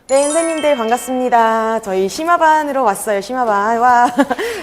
네, 선생님들 반갑습니다. 저희 심화반으로 왔어요. 심화반. 와,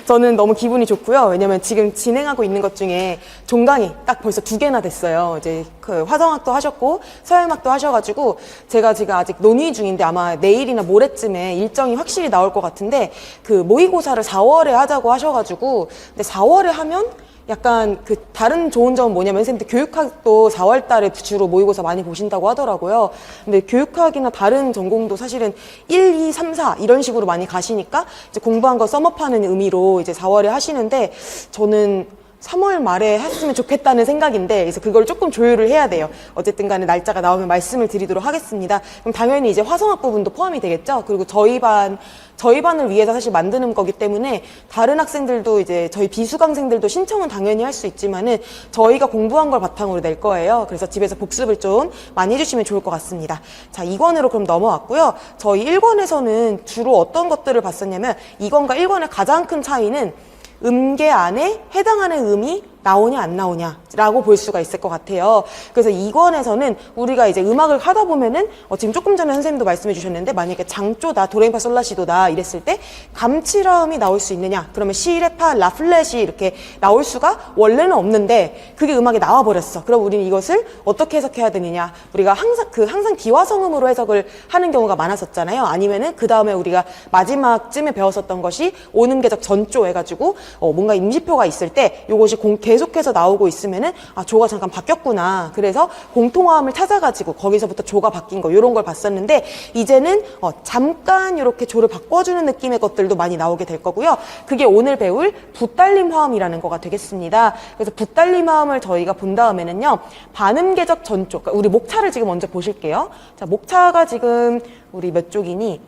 저는 너무 기분이 좋고요. 왜냐면 지금 진행하고 있는 것 중에 종강이 딱 벌써 2개나 됐어요. 이제 그 화성학도 하셨고 서양학도 하셔가지고 제가 지금 아직 논의 중인데 아마 내일이나 모레쯤에 일정이 확실히 나올 것 같은데 그 모의고사를 4월에 하자고 하셔가지고 근데 4월에 하면 약간 그 다른 좋은 점은 뭐냐면 선생님들 교육학도 4월 달에 주로 모의고사 많이 보신다고 하더라고요. 근데 교육학이나 다른 전공도 사실은 1, 2, 3, 4 이런 식으로 많이 가시니까 이제 공부한 거 썸업하는 의미로 이제 4월에 하시는데 저는 3월 말에 했으면 좋겠다는 생각인데 그래서 그걸 조금 조율을 해야 돼요. 어쨌든 간에 날짜가 나오면 말씀을 드리도록 하겠습니다. 그럼 당연히 이제 화성학 부분도 포함이 되겠죠. 그리고 저희 반을 위해서 사실 만드는 거기 때문에 다른 학생들도 이제 저희 비수강생들도 신청은 당연히 할 수 있지만은 저희가 공부한 걸 바탕으로 낼 거예요. 그래서 집에서 복습을 좀 많이 해주시면 좋을 것 같습니다. 자, 2권으로 그럼 넘어왔고요. 저희 1권에서는 주로 어떤 것들을 봤었냐면 2권과 1권의 가장 큰 차이는 음계 안에 해당하는 음이 나오냐 안 나오냐라고 볼 수가 있을 것 같아요. 그래서 2권에서는 우리가 이제 음악을 하다 보면은 지금 조금 전에 선생님도 말씀해 주셨는데 만약에 장조다 도레미파 솔라시도다 이랬을 때 감칠화음이 나올 수 있느냐 그러면 시레파 라플렛이 이렇게 나올 수가 원래는 없는데 그게 음악에 나와 버렸어. 그럼 우리는 이것을 어떻게 해석해야 되느냐 우리가 항상 기화성음으로 해석을 하는 경우가 많았었잖아요. 아니면은 그 다음에 우리가 마지막쯤에 배웠었던 것이 오음계적 전조 해가지고 뭔가 임시표가 있을 때 요것이 계속해서 나오고 있으면은 아 조가 잠깐 바뀌었구나. 그래서 공통화음을 찾아가지고 거기서부터 조가 바뀐 거 이런 걸 봤었는데 이제는 잠깐 이렇게 조를 바꿔주는 느낌의 것들도 많이 나오게 될 거고요. 그게 오늘 배울 붓달림 화음이라는 거가 되겠습니다. 그래서 붓달림 화음을 저희가 본 다음에는요 반음계적 전조 그러니까 우리 목차를 지금 먼저 보실게요. 자 목차가 지금 우리 몇 쪽이니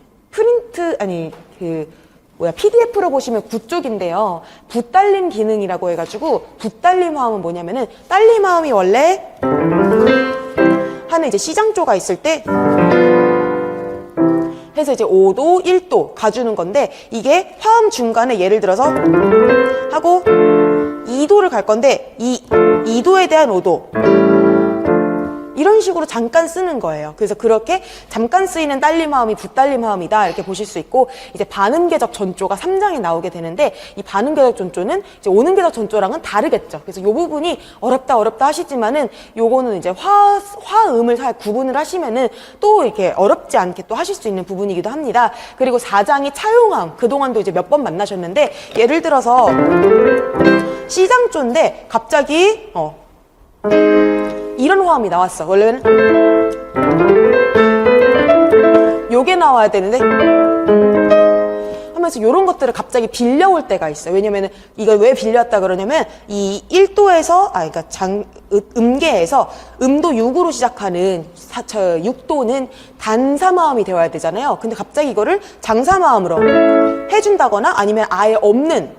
PDF로 보시면 9쪽인데요. 붓달림 기능이라고 해가지고 붓달림 화음은 뭐냐면은 딸림 화음이 원래 하는 이제 C장조가 있을 때 해서 이제 5도, 1도 가주는 건데 이게 화음 중간에 예를 들어서 하고 2도를 갈 건데 2도에 대한 5도 이런 식으로 잠깐 쓰는 거예요. 그래서 그렇게 잠깐 쓰이는 딸림 화음이 붓달림 화음이다 이렇게 보실 수 있고 이제 반음계적 전조가 3장에 나오게 되는데 이 반음계적 전조는 이제 오음계적 전조랑은 다르겠죠. 그래서 이 부분이 어렵다 하시지만은 요거는 이제 화음을 잘 구분을 하시면은 또 이렇게 어렵지 않게 또 하실 수 있는 부분이기도 합니다. 그리고 4장이 차용화음 그동안도 이제 몇 번 만나셨는데 예를 들어서 C장조인데 갑자기 이런 화음이 나왔어. 원래는 요게 나와야 되는데 하면서 요런 것들을 갑자기 빌려올 때가 있어요. 왜냐면은 이걸 왜 빌려왔다 그러냐면 이 1도에서 그러니까 음계에서 음도 6으로 시작하는 6도는 단사마음이 되어야 되잖아요. 근데 갑자기 이거를 장사마음으로 해준다거나 아니면 아예 없는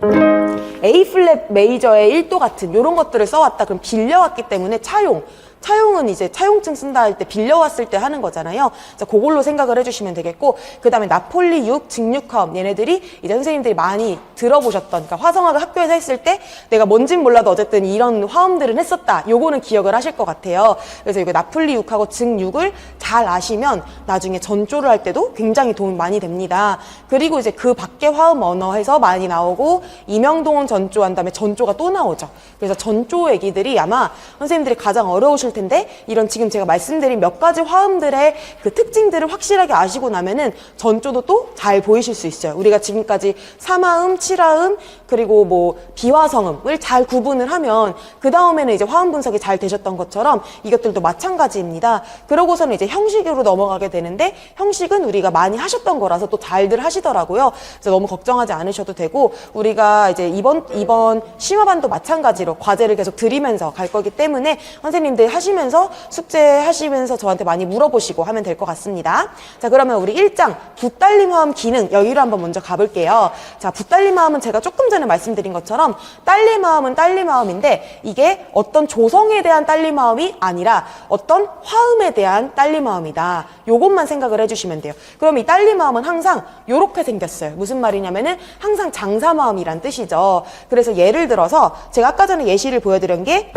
A 플랫 메이저의 1도 같은 요런 것들을 써왔다. 그럼 빌려왔기 때문에 차용은 이제 차용증 쓴다 할 때 빌려왔을 때 하는 거잖아요. 자, 그걸로 생각을 해주시면 되겠고 그 다음에 나폴리 6, 직육화음 얘네들이 이제 선생님들이 많이 들어보셨던 그러니까 화성학을 학교에서 했을 때 내가 뭔진 몰라도 어쨌든 이런 화음들은 했었다. 요거는 기억을 하실 것 같아요. 그래서 이거 나폴리 6하고 직육을 잘 아시면 나중에 전조를 할 때도 굉장히 도움이 많이 됩니다. 그리고 이제 그 밖에 화음 언어에서 많이 나오고 이명동은 전조한 다음에 전조가 또 나오죠. 그래서 전조 얘기들이 아마 선생님들이 가장 어려우실 텐데 이런 지금 제가 말씀드린 몇 가지 화음들의 그 특징들을 확실하게 아시고 나면은 전조도 또 잘 보이실 수 있어요. 우리가 지금까지 3화음, 7화음 그리고 뭐 비화성음을 잘 구분을 하면 그 다음에는 이제 화음 분석이 잘 되셨던 것처럼 이것들도 마찬가지입니다. 그러고서는 이제 형식으로 넘어가게 되는데 형식은 우리가 많이 하셨던 거라서 또 잘들 하시더라고요. 그래서 너무 걱정하지 않으셔도 되고 우리가 이제 이번 심화반도 마찬가지로 과제를 계속 드리면서 갈 거기 때문에 선생님들 하시면서 숙제하시면서 저한테 많이 물어보시고 하면 될 것 같습니다. 자, 그러면 우리 1장 붓달림 화음 기능 여기로 한번 먼저 가볼게요. 자, 붓달림 화음은 제가 조금 전에 말씀드린 것처럼 딸림 화음은 딸림 화음인데 이게 어떤 조성에 대한 딸림 화음이 아니라 어떤 화음에 대한 딸림 화음이다. 요것만 생각을 해주시면 돼요. 그럼 이 딸림 화음은 항상 요렇게 생겼어요. 무슨 말이냐면은 항상 장사마음이란 뜻이죠. 그래서 예를 들어서 제가 아까 전에 예시를 보여드린 게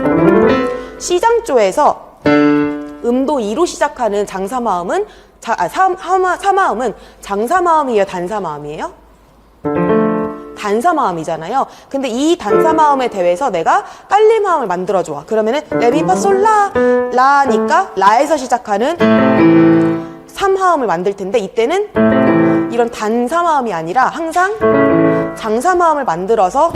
C장조에서 음도 2로 시작하는 장사마음은 사마음은 장사마음이에요, 단사마음이에요? 단사마음이잖아요. 근데 이 단사마음에 대해서 내가 딸리마음을 만들어줘. 그러면은 레미파솔라 라니까 라에서 시작하는 삼하음을 만들 텐데 이때는 이런 단사마음이 아니라 항상 장사마음을 만들어서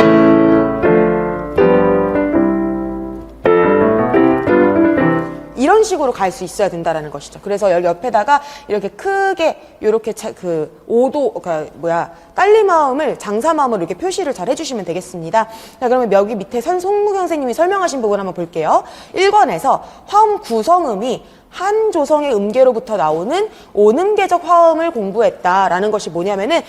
이런 식으로 갈 수 있어야 된다라는 것이죠. 그래서 여기 옆에다가 이렇게 크게 이렇게 딸리마음을 장사마음으로 이렇게 표시를 잘 해주시면 되겠습니다. 자, 그러면 여기 밑에 손무경 선생님이 설명하신 부분 한번 볼게요. 1권에서 화음 구성음이 한 조성의 음계로부터 나오는 온음계적 화음을 공부했다라는 것이 뭐냐면은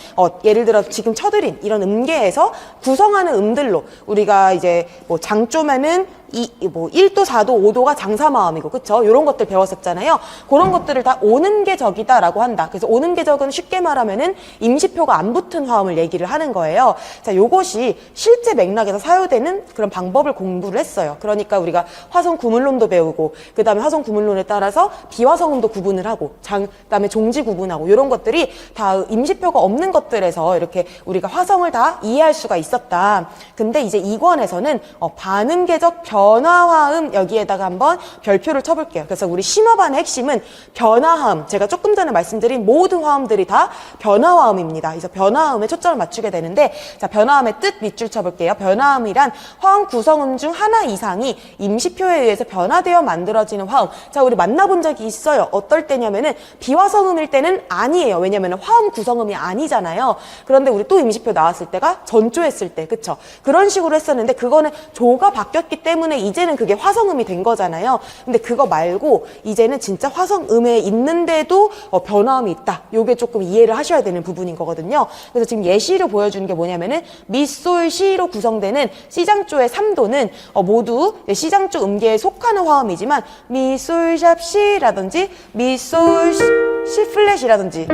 예를 들어 지금 쳐드린 이런 음계에서 구성하는 음들로 우리가 이제 뭐 장조면은 1도, 4도, 5도가 장사마음이고, 그쵸? 요런 것들 배웠었잖아요. 그런 것들을 다 온음계적이다라고 한다. 그래서 온음계적은 쉽게 말하면은 임시표가 안 붙은 화음을 얘기를 하는 거예요. 자, 요것이 실제 맥락에서 사용되는 그런 방법을 공부를 했어요. 그러니까 우리가 화성 구물론도 배우고, 그 다음에 화성 구물론에 따라서 비화성음도 구분을 하고, 그 다음에 종지 구분하고, 요런 것들이 다 임시표가 없는 것들에서 이렇게 우리가 화성을 다 이해할 수가 있었다. 근데 이제 2권에서는 반음계적 변화화음 여기에다가 한번 별표를 쳐볼게요. 그래서 우리 심화반의 핵심은 변화화음. 제가 조금 전에 말씀드린 모든 화음들이 다 변화화음입니다. 그래서 변화화음에 초점을 맞추게 되는데, 자, 변화화음의 뜻 밑줄 쳐볼게요. 변화화음이란 화음 구성음 중 하나 이상이 임시표에 의해서 변화되어 만들어지는 화음. 자, 우리 만나본 적이 있어요. 어떨 때냐면은 비화성음일 때는 아니에요. 왜냐면은 화음 구성음이 아니잖아요. 그런데 우리 또 임시표 나왔을 때가 전조했을 때, 그쵸? 그런 식으로 했었는데 그거는 조가 바뀌었기 때문에 이제는 그게 화성음이 된 거잖아요. 근데 그거 말고 이제는 진짜 화성음에 있는데도 변화음이 있다. 요게 조금 이해를 하셔야 되는 부분인 거거든요. 그래서 지금 예시로 보여주는 게 뭐냐면은 미솔 시로 구성되는 C장조의 3도는 모두 C장조 음계에 속하는 화음이지만 미솔 샵 시라든지 미솔 시 플랫이라든지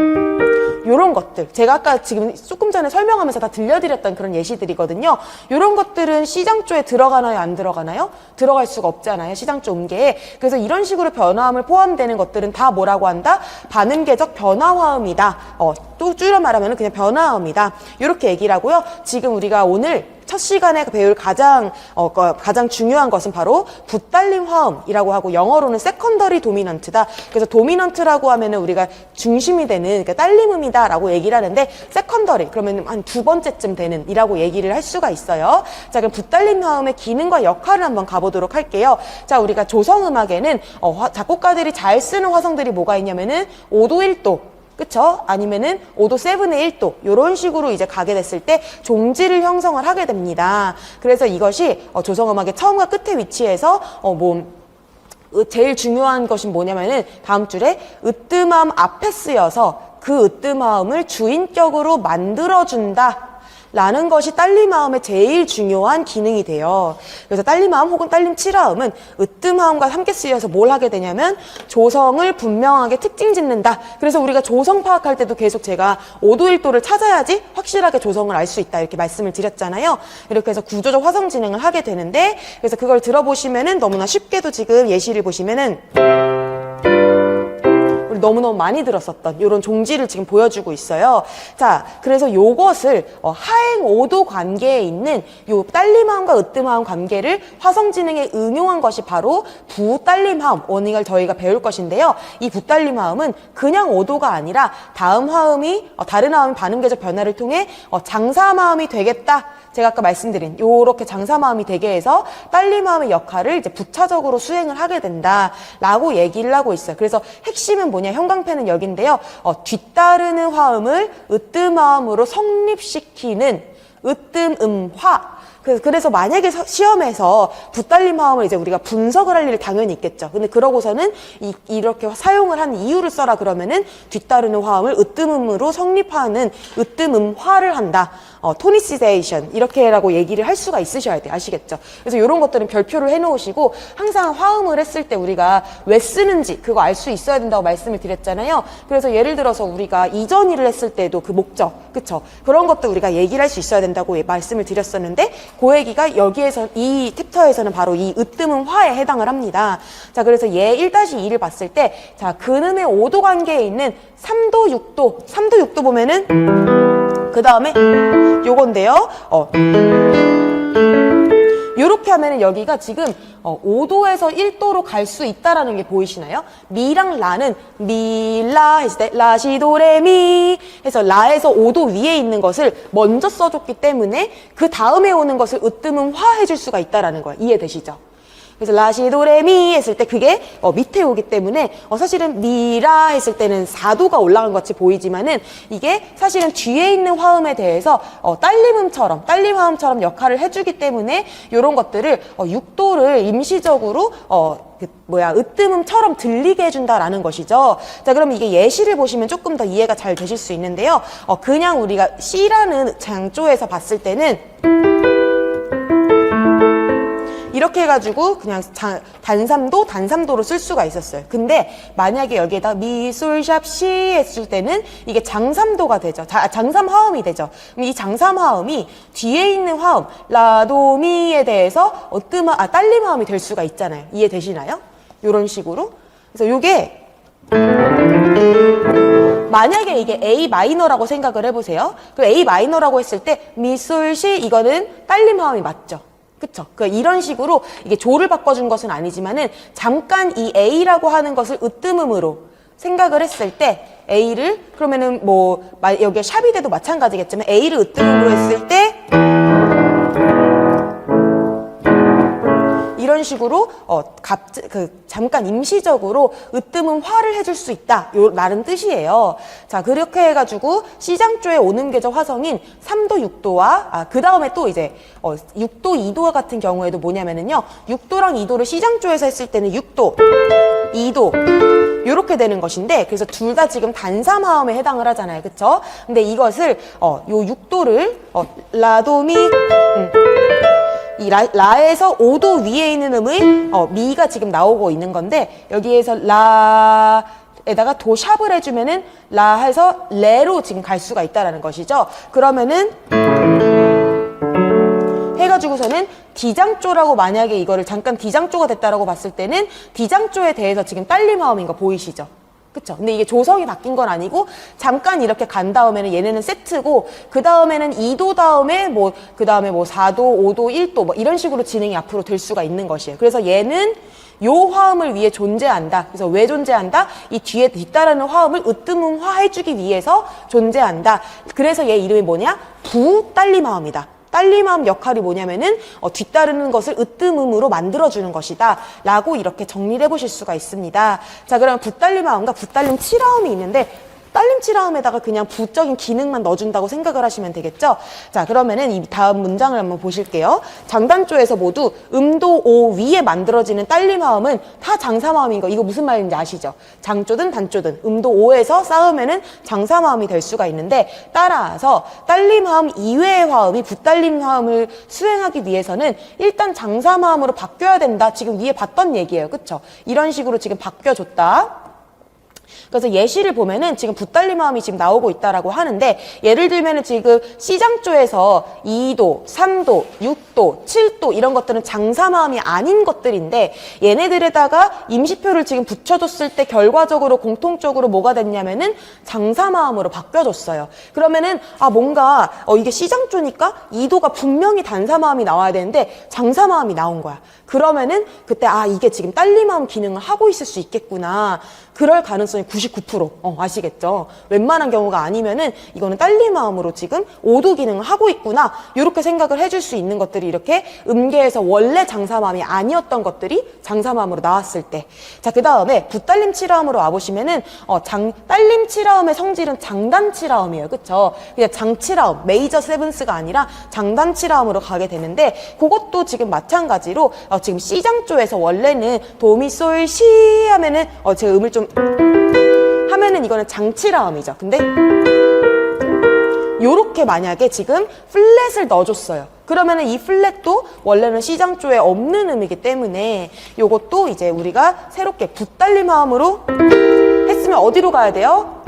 요런 것들, 제가 아까 지금 조금 전에 설명하면서 다 들려드렸던 그런 예시들이거든요. 요런 것들은 C장조에 들어가나요, 안 들어가나요? 들어갈 수가 없잖아요, C장조 음계에. 그래서 이런 식으로 변화음을 포함되는 것들은 다 뭐라고 한다? 반음계적 변화화음이다. 또 줄여 말하면 그냥 변화음이다. 이렇게 얘기를 하고요. 지금 우리가 오늘 첫 시간에 배울 가장 중요한 것은 바로 붓달림 화음이라고 하고, 영어로는 세컨더리 도미넌트다. 그래서 도미넌트라고 하면은 우리가 중심이 되는, 그러니까 딸림음이다라고 얘기를 하는데, 세컨더리 그러면 한 두 번째쯤 되는 이라고 얘기를 할 수가 있어요. 자, 그럼 붓달림 화음의 기능과 역할을 한번 가보도록 할게요. 자, 우리가 조성음악에는 작곡가들이 잘 쓰는 화성들이 뭐가 있냐면은 5도, 1도, 그쵸? 아니면은 5도 7의 1도 요런 식으로 이제 가게 됐을 때 종지를 형성을 하게 됩니다. 그래서 이것이 조성음악의 처음과 끝에 위치해서 제일 중요한 것이 뭐냐면은 다음 줄에 으뜸함 앞에 쓰여서 그 으뜸함을 주인격으로 만들어준다 라는 것이 딸림화음의 제일 중요한 기능이 돼요. 그래서 딸림화음 혹은 딸림 7화음은 으뜸화음과 함께 쓰여서 뭘 하게 되냐면 조성을 분명하게 특징 짓는다. 그래서 우리가 조성 파악할 때도 계속 제가 5도 1도를 찾아야지 확실하게 조성을 알 수 있다 이렇게 말씀을 드렸잖아요. 이렇게 해서 구조적 화성 진행을 하게 되는데, 그래서 그걸 들어보시면은 너무나 쉽게도 지금 예시를 보시면은 너무너무 많이 들었었던 이런 종지를 지금 보여주고 있어요. 자, 그래서 요것을 하행 5도 관계에 있는 요 딸림화음과 으뜸화음 관계를 화성 진행에 응용한 것이 바로 부딸림화음, 원인을 저희가 배울 것인데요. 이 부딸림화음은 그냥 5도가 아니라 다음 화음이 다른 화음 반음계적 변화를 통해 장사마음이 되겠다. 제가 아까 말씀드린 요렇게 장사마음이 되게 해서 딸림화음의 역할을 이제 부차적으로 수행을 하게 된다라고 얘기를 하고 있어요. 그래서 핵심은 뭐냐, 형광펜은 여기인데요. 뒤따르는 화음을 으뜸화음으로 성립시키는 으뜸음화. 그래서 만약에 시험에서 붓달림 화음을 이제 우리가 분석을 할 일이 당연히 있겠죠. 근데 그러고서는 이렇게 사용을 한 이유를 써라 그러면은 뒤따르는 화음을 으뜸음으로 성립하는 으뜸음화를 한다. 토니시제이션 이렇게라고 얘기를 할 수가 있으셔야 돼요. 아시겠죠? 그래서 이런 것들은 별표를 해놓으시고 항상 화음을 했을 때 우리가 왜 쓰는지 그거 알 수 있어야 된다고 말씀을 드렸잖아요. 그래서 예를 들어서 우리가 이전일을 했을 때도 그 목적, 그쵸? 그런 것도 우리가 얘기를 할 수 있어야 된다고 말씀을 드렸었는데 그 얘기가 여기에서 이 챕터에서는 바로 이 으뜸은 화에 해당을 합니다. 자, 그래서 얘 1-2를 봤을 때 자, 근음의 5도 관계에 있는 3도, 6도, 3도, 6도 보면은 그 다음에 요건데요. 요렇게 하면은 여기가 지금 5도에서 1도로 갈 수 있다라는 게 보이시나요? 미랑 라는 미라 했을 때 라시도레미 해서 라에서 5도 위에 있는 것을 먼저 써줬기 때문에 그 다음에 오는 것을 으뜸은 화 해줄 수가 있다라는 거예요. 이해되시죠? 그래서 라시도레미 했을 때 그게 밑에 오기 때문에 사실은 미라 했을 때는 4도가 올라간 것 같이 보이지만은 이게 사실은 뒤에 있는 화음에 대해서 딸림 화음처럼 역할을 해주기 때문에 이런 것들을 6도를 임시적으로 으뜸음처럼 들리게 해준다라는 것이죠. 자, 그럼 이게 예시를 보시면 조금 더 이해가 잘 되실 수 있는데요. 그냥 우리가 C라는 장조에서 봤을 때는 이렇게 해가지고 그냥 단삼도로 쓸 수가 있었어요. 근데 만약에 여기에다 미술샵시 했을 때는 이게 장삼도가 되죠. 장삼화음이 되죠. 그럼 이 장삼화음이 뒤에 있는 화음 라도미에 대해서 딸림화음이 될 수가 있잖아요. 이해되시나요? 이런 식으로. 그래서 요게 만약에 이게 A 마이너라고 생각을 해보세요. 그럼 A 마이너라고 했을 때 미술시 이거는 딸림화음이 맞죠. 그쵸? 이런 식으로 이게 조를 바꿔준 것은 아니지만은 잠깐 이 A라고 하는 것을 으뜸음으로 생각을 했을 때 A를 그러면은 여기에 샵이 돼도 마찬가지겠지만 A를 으뜸음으로 했을 때 이런 식으로 잠깐 임시적으로 으뜸은 화를 해줄 수 있다. 라는 뜻이에요. 자, 그렇게 해가지고 C장조에 오는 계절 화성인 3도, 6도와 그 다음에 또 이제 6도, 2도 같은 경우에도 뭐냐면은요. 6도랑 2도를 C장조에서 했을 때는 6도, 2도 이렇게 되는 것인데 그래서 둘 다 지금 단삼화음에 해당을 하잖아요. 그쵸? 근데 이것을 요 6도를 라도미 이 라에서 5도 위에 있는 음의 미가 지금 나오고 있는 건데 여기에서 라에다가 도 샵을 해주면은 라해서 레로 지금 갈 수가 있다라는 것이죠. 그러면은 해가지고서는 D장조라고 만약에 이거를 잠깐 D장조가 됐다라고 봤을 때는 D장조에 대해서 지금 딸림화음인 거 보이시죠? 그쵸? 근데 이게 조성이 바뀐 건 아니고 잠깐 이렇게 간 다음에는 얘네는 세트고 그 다음에는 2도 다음에 그 다음에 4도, 5도, 1도 이런 식으로 진행이 앞으로 될 수가 있는 것이에요. 그래서 얘는 요 화음을 위해 존재한다. 그래서 왜 존재한다? 이 뒤에 뒤따르는 화음을 으뜸음화 해주기 위해서 존재한다. 그래서 얘 이름이 뭐냐? 부딸림화음이다. 딸림화음 역할이 뭐냐면은 뒤따르는 것을 으뜸음으로 만들어주는 것이다 라고 이렇게 정리를 해보실 수가 있습니다. 자, 그럼 부딸림화음과 부딸림 칠화음이 있는데 딸림 칠화음에다가 그냥 부적인 기능만 넣어준다고 생각을 하시면 되겠죠. 자, 그러면은 이 다음 문장을 한번 보실게요. 장단조에서 모두 음도 오 위에 만들어지는 딸림화음은 다 장삼화음인 거 이거 무슨 말인지 아시죠? 장조든 단조든 음도 오에서 쌓으면은 장삼화음이 될 수가 있는데 따라서 딸림화음 이외의 화음이 부딸림화음을 수행하기 위해서는 일단 장삼화음으로 바뀌어야 된다. 지금 위에 봤던 얘기예요. 그쵸? 이런 식으로 지금 바뀌어줬다. 그래서 예시를 보면은 지금 부딸림화음이 지금 나오고 있다라고 하는데 예를 들면은 지금 C장조에서 2도, 3도, 6도, 7도 이런 것들은 장삼화음이 아닌 것들인데 얘네들에다가 임시표를 지금 붙여줬을 때 결과적으로 공통적으로 뭐가 됐냐면은 장삼화음으로 바뀌어줬어요. 그러면은 뭔가 이게 C장조니까 2도가 분명히 단삼화음이 나와야 되는데 장삼화음이 나온 거야. 그러면은 그때 이게 지금 딸림화음 기능을 하고 있을 수 있겠구나. 그럴 가능성이 99% 아시겠죠? 웬만한 경우가 아니면은 이거는 딸림화음으로 지금 5도 기능을 하고 있구나 이렇게 생각을 해줄 수 있는 것들이 이렇게 음계에서 원래 장삼화음이 아니었던 것들이 장삼화음으로 나왔을 때 자, 그 다음에 부딸림 칠화음으로 와보시면은 딸림 칠화음의 성질은 장단 칠화음이에요. 그쵸? 그냥 장칠화음 메이저 세븐스가 아니라 장단 칠화음으로 가게 되는데 그것도 지금 마찬가지로 지금 C장조에서 원래는 도미솔 시 하면은 제가 음을 좀 하면은 이거는 장칠화음이죠. 근데 요렇게 만약에 지금 플랫을 넣어줬어요. 그러면은 이 플랫도 원래는 C장조에 없는 음이기 때문에 요것도 이제 우리가 새롭게 붓달림 화음으로 했으면 어디로 가야 돼요?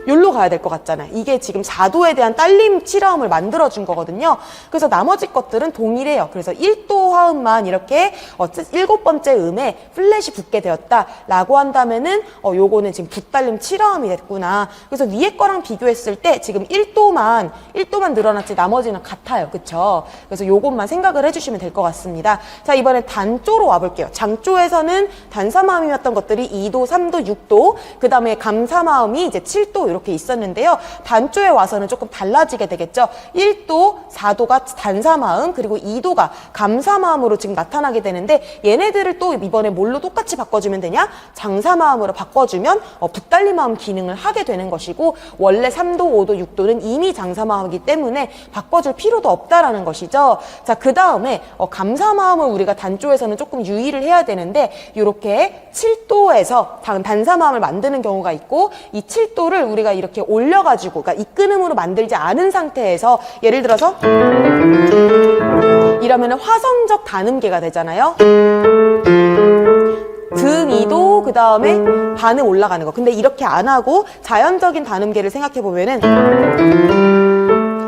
여기로 가야 될 것 같잖아요. 이게 지금 4도에 대한 딸림 7화음을 만들어준 거거든요. 그래서 나머지 것들은 동일해요. 그래서 1도 화음만 이렇게 7번째 음에 플랫이 붙게 되었다라고 한다면은 요거는 지금 붓달림 7화음이 됐구나. 그래서 위에 거랑 비교했을 때 지금 1도만 늘어났지 나머지는 같아요. 그쵸? 그래서 요것만 생각을 해주시면 될 것 같습니다. 자, 이번엔 단조로 와볼게요. 장조에서는 단사마음이었던 것들이 2도, 3도, 6도, 그 다음에 감사마음이 이제 7도 이렇게 있었는데요. 단조에 와서는 조금 달라지게 되겠죠. 1도, 4도가 단사마음, 그리고 2도가 감사마음으로 지금 나타나게 되는데 얘네들을 또 이번에 뭘로 똑같이 바꿔주면 되냐? 장사마음으로 바꿔주면 붓달림마음 기능을 하게 되는 것이고 원래 3도, 5도, 6도는 이미 장사마음이기 때문에 바꿔줄 필요도 없다라는 것이죠. 자, 그 다음에 감사마음을 우리가 단조에서는 조금 유의를 해야 되는데 이렇게 7도에서 단사마음을 만드는 경우가 있고 이 7도를 우리가 이렇게 올려가지고 그러니까 이끈음으로 만들지 않은 상태에서 예를 들어서 이러면 화성적 단음계가 되잖아요. 등2도 그 다음에 반음 올라가는 거. 근데 이렇게 안 하고 자연적인 단음계를 생각해 보면은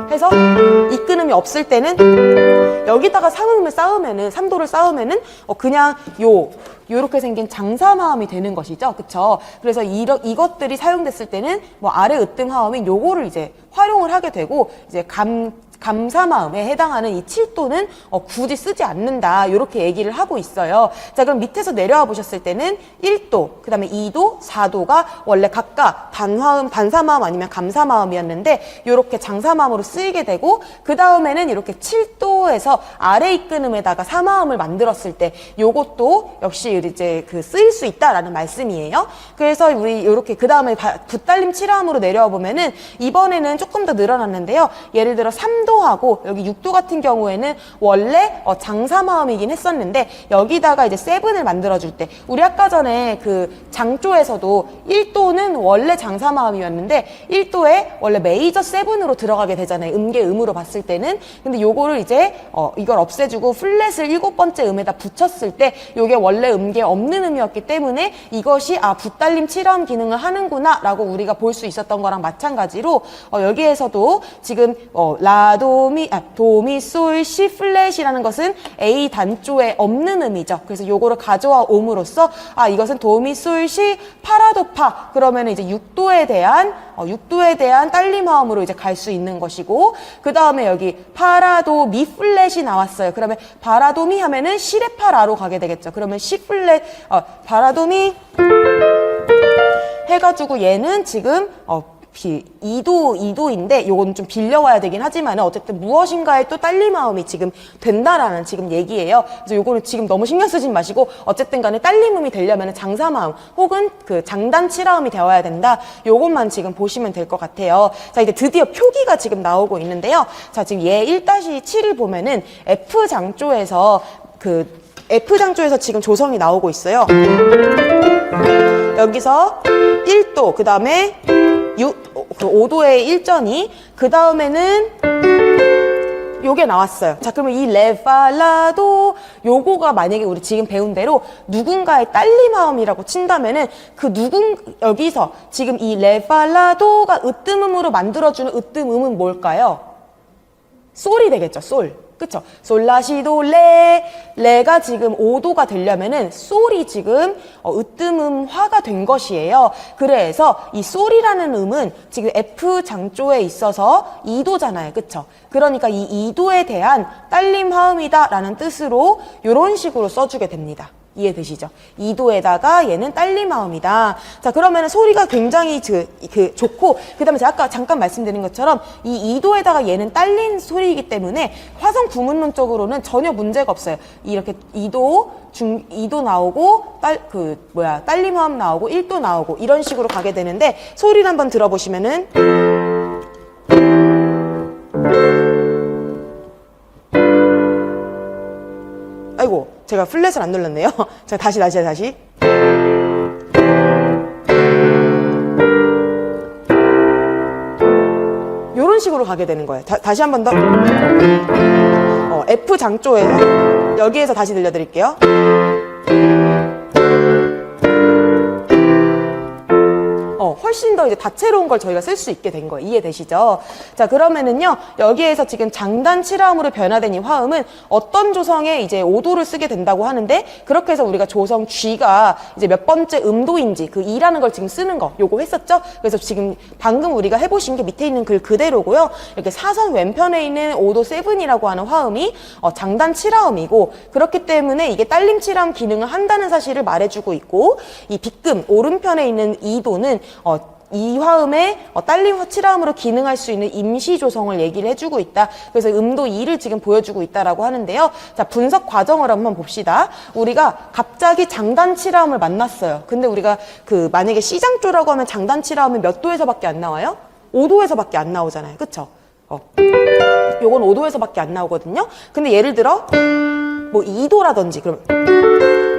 해서 이끈음이 없을 때는 여기다가 상음을 쌓으면은 3도를 쌓으면은 그냥 요렇게 생긴 장사마음이 되는 것이죠. 그쵸? 그래서 이것들이 사용됐을 때는 뭐 아래 으뜸 화음인 요거를 이제 활용을 하게 되고 이제 감사마음에 해당하는 이 7도는 굳이 쓰지 않는다 이렇게 얘기를 하고 있어요. 자, 그럼 밑에서 내려와 보셨을 때는 1도, 그 다음에 2도, 4도가 원래 각각 단화음, 단사마음 아니면 감사마음이었는데 이렇게 장사마음으로 쓰이게 되고 그 다음에는 이렇게 7도에서 아래 이끈음에다가 사마음을 만들었을 때 요것도 역시 이제 쓰일 수 있다라는 말씀이에요. 그래서 우리 이렇게 그 다음에 붓달림 7화음으로 내려와 보면은 이번에는 조금 더 늘어났는데요. 예를 들어 3도하고 여기 6도 같은 경우에는 원래 장사마음이긴 했었는데 여기다가 이제 세븐을 만들어줄 때 우리 아까 전에 그 장조에서도 1도는 원래 장사마음이었는데 1도에 원래 메이저 세븐으로 들어가게 되잖아요. 음계 음으로 봤을 때는. 근데 요거를 이제 이걸 없애주고 플랫을 7번째 음에다 붙였을 때 요게 원래 음계 없는 음이었기 때문에 이것이 붓달림 7화음 기능을 하는구나 라고 우리가 볼 수 있었던 거랑 마찬가지로 여기에서도 지금 도미, 시 플랫이라는 것은 A 단조에 없는 음이죠. 그래서 요거를 가져와 옴으로써 이것은 도미, 시, 파라도파 그러면 이제 6도에 대한 딸림 화음으로 이제 갈 수 있는 것이고 그 다음에 여기 파라도 미 플랫이 나왔어요. 그러면 파라도미 하면은 시레파라로 가게 되겠죠. 그러면 시 플랫 파라도미 해가지고 얘는 지금 2도인데 요건 좀 빌려와야 되긴 하지만 어쨌든 무엇인가에 또 딸림화음이 지금 된다라는 지금 얘기예요. 그래서 요거는 지금 너무 신경 쓰지 마시고 어쨌든 간에 딸림음이 되려면 장사마음 혹은 그 장단치라음이 되어야 된다. 요것만 지금 보시면 될 것 같아요. 자, 이제 드디어 표기가 지금 나오고 있는데요. 자, 지금 얘 1-7을 보면은 F장조에서 F장조에서 지금 조성이 나오고 있어요. 여기서 1도, 그 다음에 5도의 1전이, 그 다음에는 요게 나왔어요. 자, 그러면 이 레발라도 요거가 만약에 우리 지금 배운 대로 누군가의 딸림화음이라고 친다면은 여기서 지금 이 레발라도가 으뜸음으로 만들어주는 으뜸음은 뭘까요? 솔이 되겠죠, 솔. 그쵸? 솔라시도 레가 지금 5도가 되려면은 솔이 지금 으뜸음화가 된 것이에요. 그래서 이 솔이라는 음은 지금 F 장조에 있어서 2도잖아요. 그쵸? 그러니까 이 2도에 대한 딸림 화음이다라는 뜻으로 이런 식으로 써주게 됩니다. 이해되시죠? 2도에다가 얘는 딸림 화음이다. 자, 그러면 소리가 굉장히 좋고, 그 다음에 제가 아까 잠깐 말씀드린 것처럼 이 2도에다가 얘는 딸린 소리이기 때문에 화성 구문론적으로는 전혀 문제가 없어요. 이렇게 2도 나오고, 딸림 화음 나오고, 1도 나오고, 이런 식으로 가게 되는데, 소리를 한번 들어보시면은, 아이고, 제가 플랫을 안 눌렀네요. 자, 다시. 이런 요런 식으로 가게 되는 거예요. 다시 한 번 더. F 장조에서 여기에서 다시 들려드릴게요. 훨씬 더 이제 다채로운 걸 저희가 쓸 수 있게 된 거예요. 이해되시죠? 자, 그러면은요, 여기에서 지금 장단 7화음으로 변화된 이 화음은 어떤 조성에 이제 5도를 쓰게 된다고 하는데, 그렇게 해서 우리가 조성 G가 이제 몇 번째 음도인지 그 2라는 걸 지금 쓰는 거, 요거 했었죠? 그래서 지금 방금 우리가 해보신 게 밑에 있는 글 그대로고요. 이렇게 사선 왼편에 있는 5도 7이라고 하는 화음이 장단 7화음이고, 그렇기 때문에 이게 딸림 7화음 기능을 한다는 사실을 말해주고 있고, 이 빗금 오른편에 있는 2도는 이 화음의 딸림 7화음으로 기능할 수 있는 임시 조성을 얘기를 해주고 있다. 그래서 음도 2를 지금 보여주고 있다라고 하는데요. 자, 분석 과정을 한번 봅시다. 우리가 갑자기 장단 7화음을 만났어요. 근데 우리가 만약에 C장조라고 하면 장단 7화음은 몇 도에서밖에 안 나와요? 5도에서밖에 안 나오잖아요. 그쵸? 요건 5도에서밖에 안 나오거든요. 근데 예를 들어 뭐 2도라든지 그럼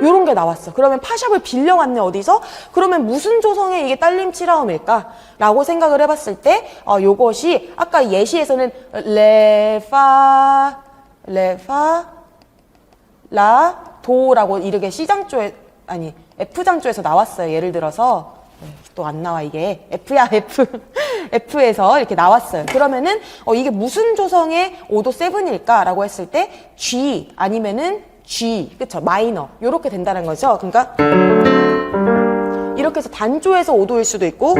요런 게 나왔어. 그러면 파샵을 빌려왔네, 어디서? 그러면 무슨 조성에 이게 딸림 7화음일까? 라고 생각을 해봤을 때, 요것이 아까 예시에서는 라, 도라고 이렇게 C장조에, 아니, F장조에서 나왔어요. 예를 들어서. 또 안 나와, 이게. F야, F. F에서 이렇게 나왔어요. 그러면은, 이게 무슨 조성의 5도 7일까? 라고 했을 때, G 아니면은 G, 그쵸? 마이너. 요렇게 된다는 거죠. 그러니까, 이렇게 해서 단조에서 5도일 수도 있고,